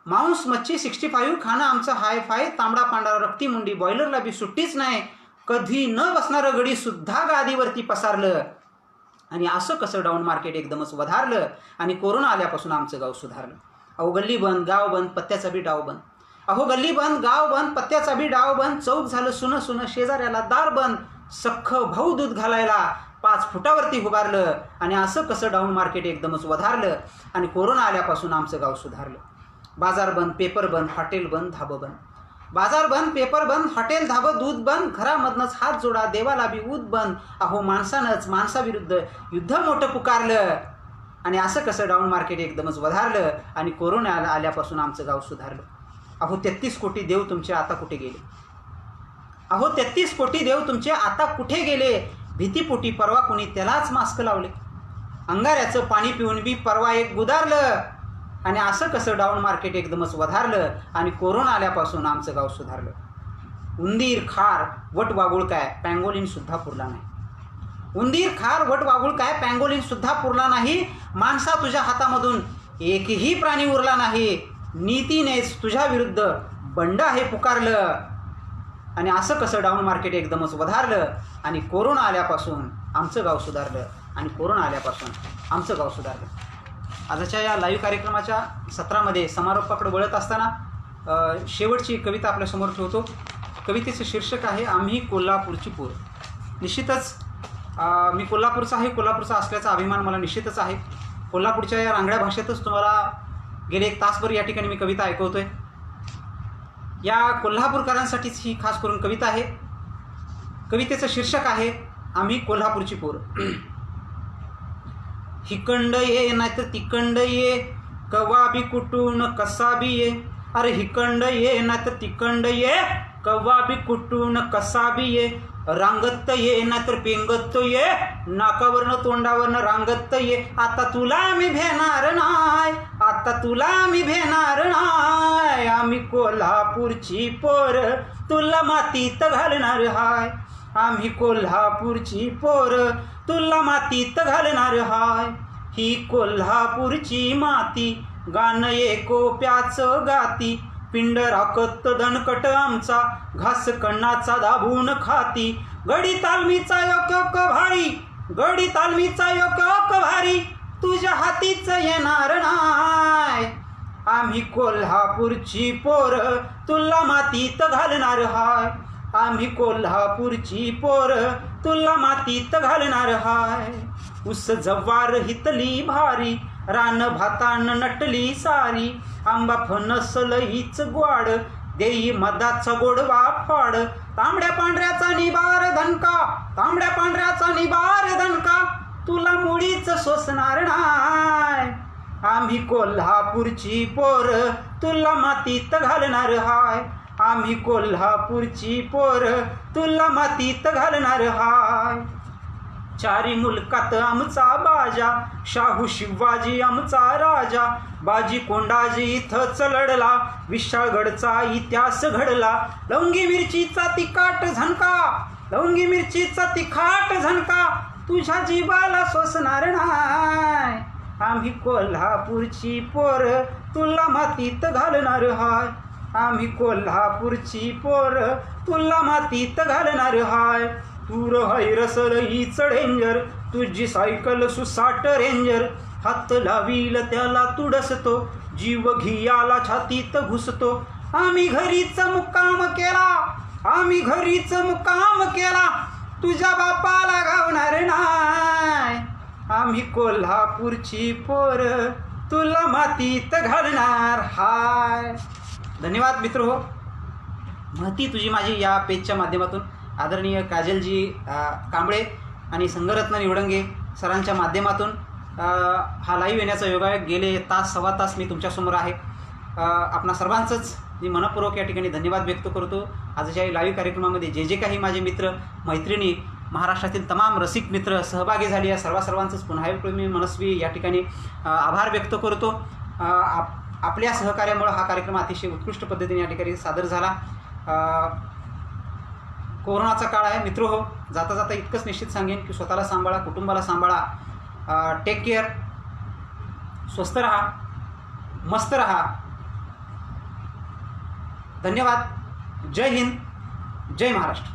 Speaker 1: मांस मच्छी 65 खाणं आमचं हायफाय. तांबडा पांढरा रक्ती मुंडी, बॉयलरला बी सुट्टीच नाही. कधी न बसणारं गडी सुद्धा गादीवरती पसारलं. आणि असं कसं डाऊन मार्केट एकदमच वधारलं आणि कोरोना आल्यापासून आमचं गाव सुधारलं. अहो गल्ली बंद, गाव बंद, पत्त्याचा बी डाव बंद. अहो गल्ली बंद, गाव बंद, पत्त्याचा बी डाव बंद. चौक झालं सुनं सुनं, शेजाऱ्याला दार बंद. सख्ख भाऊ दूध घालायला 5 फुटावरती उभारलं. आणि असं कसं डाऊन मार्केट एकदमच वधारलं आणि कोरोना आल्यापासून आमचं गाव सुधारलं. बाजार बंद, पेपर बंद, हॉटेल बंद, धाबं बंद. बाजार बंद, पेपर बंद, हॉटेल, धाबं, दूध बंद. घरामधनंच हात जोडा, देवाला बी ऊत बंद. अहो माणसानंच माणसाविरुद्ध युद्ध मोठं पुकारलं आणि असं कसं डाऊन मार्केट एकदमच वधारलं आणि कोरोना आल्यापासून आमचं गाव सुधारलं. अहो 33 कोटी देव तुमचे आता कुठे गेले? अहो 33 कोटी देव तुमचे आता कुठे गेले? भीतीपोटी परवा कुणी त्यालाच मास्क लावले. अंगाऱ्याचं पाणी पिऊन बी परवा एक गुदारलं आणि असं कसं डाऊन मार्केट एकदमच वधारलं आणि कोरोना आल्यापासून आमचं गाव सुधारलं. उंदीर, खार, वट वागुळ काय, पँगोलिन सुद्धा पुरला नाही. उंदीर, खार, वट वागुळ काय, पँगोलिन सुद्धा पुरला नाही. माणसा तुझ्या हातामधून एकही प्राणी उरला नाही. नीतीनेच तुझ्या विरुद्ध बंड आहे पुकारलं आणि असं कसं डाऊन मार्केट एकदमच वधारलं आणि कोरोना आल्यापासून आमचं गाव सुधारलं आणि कोरोना आल्यापासून आमचं गाव सुधारलं. आजच्या या लाईव्ह कार्यक्रमाच्या सत्रामध्ये समारोपाकडे वळत असताना शेवटची कविता आपल्यासमोर ठेवतो. कवितेचं शीर्षक आहे आम्ही कोल्हापूरची पोर. निश्चितच मी कोल्हापूरचा आहे. कोल्हापूरचा असल्याचा अभिमान मला निश्चितच आहे. कोल्हापूरच्या या रांगड्या भाषेतच तुम्हाला गेले 1 तासभर या ठिकाणी मी कविता ऐकवतोय. या कोल्हापूरकरांसाठीच ही खास करून कविता आहे. कवितेचं शीर्षक आहे आम्ही कोल्हापूरची पोर. हिकंड ये नाही तर तिकंड ये, कवा बी कुठून कसा बी ये. अरे हिकंड ये नाही तर तिकंड ये, कवा बी कुठून कसा बी ये. रांगत ये नाही तर पेंगत ये, नाकावरनं तोंडावरनं रांगत ये. आता तुला मी भेणार नाय, आता तुला मी भेणार नाय. आम्ही कोल्हापूरची पोर तुला मातीत घालणार हाय. आम्ही कोल्हापूरची पोर तुला मातीत घालणार हाय. ही कोल्हापूरची माती गाणं एकोप्याचं गाती. पिंड राखत दणकट आमचा, घास कण्णाचा दाबून खाती. गडी तालमीचा योक भारी, गडी तालमीचा योक भारी, तुझ्या हातीच येणार नाय. आम्ही कोल्हापूरची पोर तुला मातीत घालणार हाय. आम्ही कोल्हापूरची पोर तुला मातीत घालणार हाय. उस जव्वार हितली भारी, रान भातान नटली सारी. आंबा फणस लईच ग्वाड, देई मधाचा गोडवा फाड. तांबड्या पांढऱ्याचा निबार धनका, तांबड्या पांढऱ्याचा निबार धनका, तुला मुळीच सोसणार नाय. आम्ही कोल्हापूरची पोर तुला मातीत घालणार हाय. आम्ही कोल्हापूरची पोर तुला मातीत घालणार हाय. चारी मुलकात आमचा बाजा, शाहू शिवाजी आमचा राजा. बाजी कोंडाजी इथंच लढला, विशाळगडचा इतिहास घडला. लवंगी मिरचीचा तिखट झणका, लवंगी मिरचीचा तिखट झणका, तुझ्या जीवाला सोसणार नाय. आम्ही कोल्हापूरची पोर तुला मातीत घालणार हाय. आम्ही कोल्हापूरची पोर तुला मातीत घालणार हाय. तूर हैरसर हीच डेंजर, तुझी सायकल सुसाट रेंजर. हात लावील त्याला तुडसतो, जीव घियाला छातीत घुसतो. आम्ही घरीच मुक्काम केला, आम्ही घरीच मुक्काम केला, तुझ्या बापाला गावणार नाय. आम्ही कोल्हापूरची पोर तुला मातीत घालणार हाय. धन्यवाद मित्र. महती तुझी माझी या पेजच्या माध्यमातून आदरणीय काजलजी कांबळे आणि संगरत्न निवडंगे सरांच्या माध्यमातून हा लाईव्ह येण्याचा योगायोग. गेले तास सव्वा तास मी तुमच्यासमोर आहे. आपणा सर्वांचंच मी मनपूर्वक या ठिकाणी धन्यवाद व्यक्त करतो. आजच्या या लाईव्ह कार्यक्रमामध्ये जे जे काही माझे मित्र मैत्रिणी, महाराष्ट्रातील तमाम रसिक मित्र सहभागी झाले, या सर्वांचंच पुन्हा एकदा मी मनस्वी या ठिकाणी आभार व्यक्त करतो. आपल्या सहकार्यामुळे हा कार्यक्रम अतिशय उत्कृष्ट पद्धतीने या ठिकाणी सादर झाला. कोरोनाचा काळ आहे मित्र हो. जाता जाता इतकंच निश्चित सांगेन की स्वतःला सांभाळा, कुटुंबाला सांभाळा. Take care. स्वस्थ रहा, मस्त रहा. धन्यवाद. जय हिंद, जय महाराष्ट्र.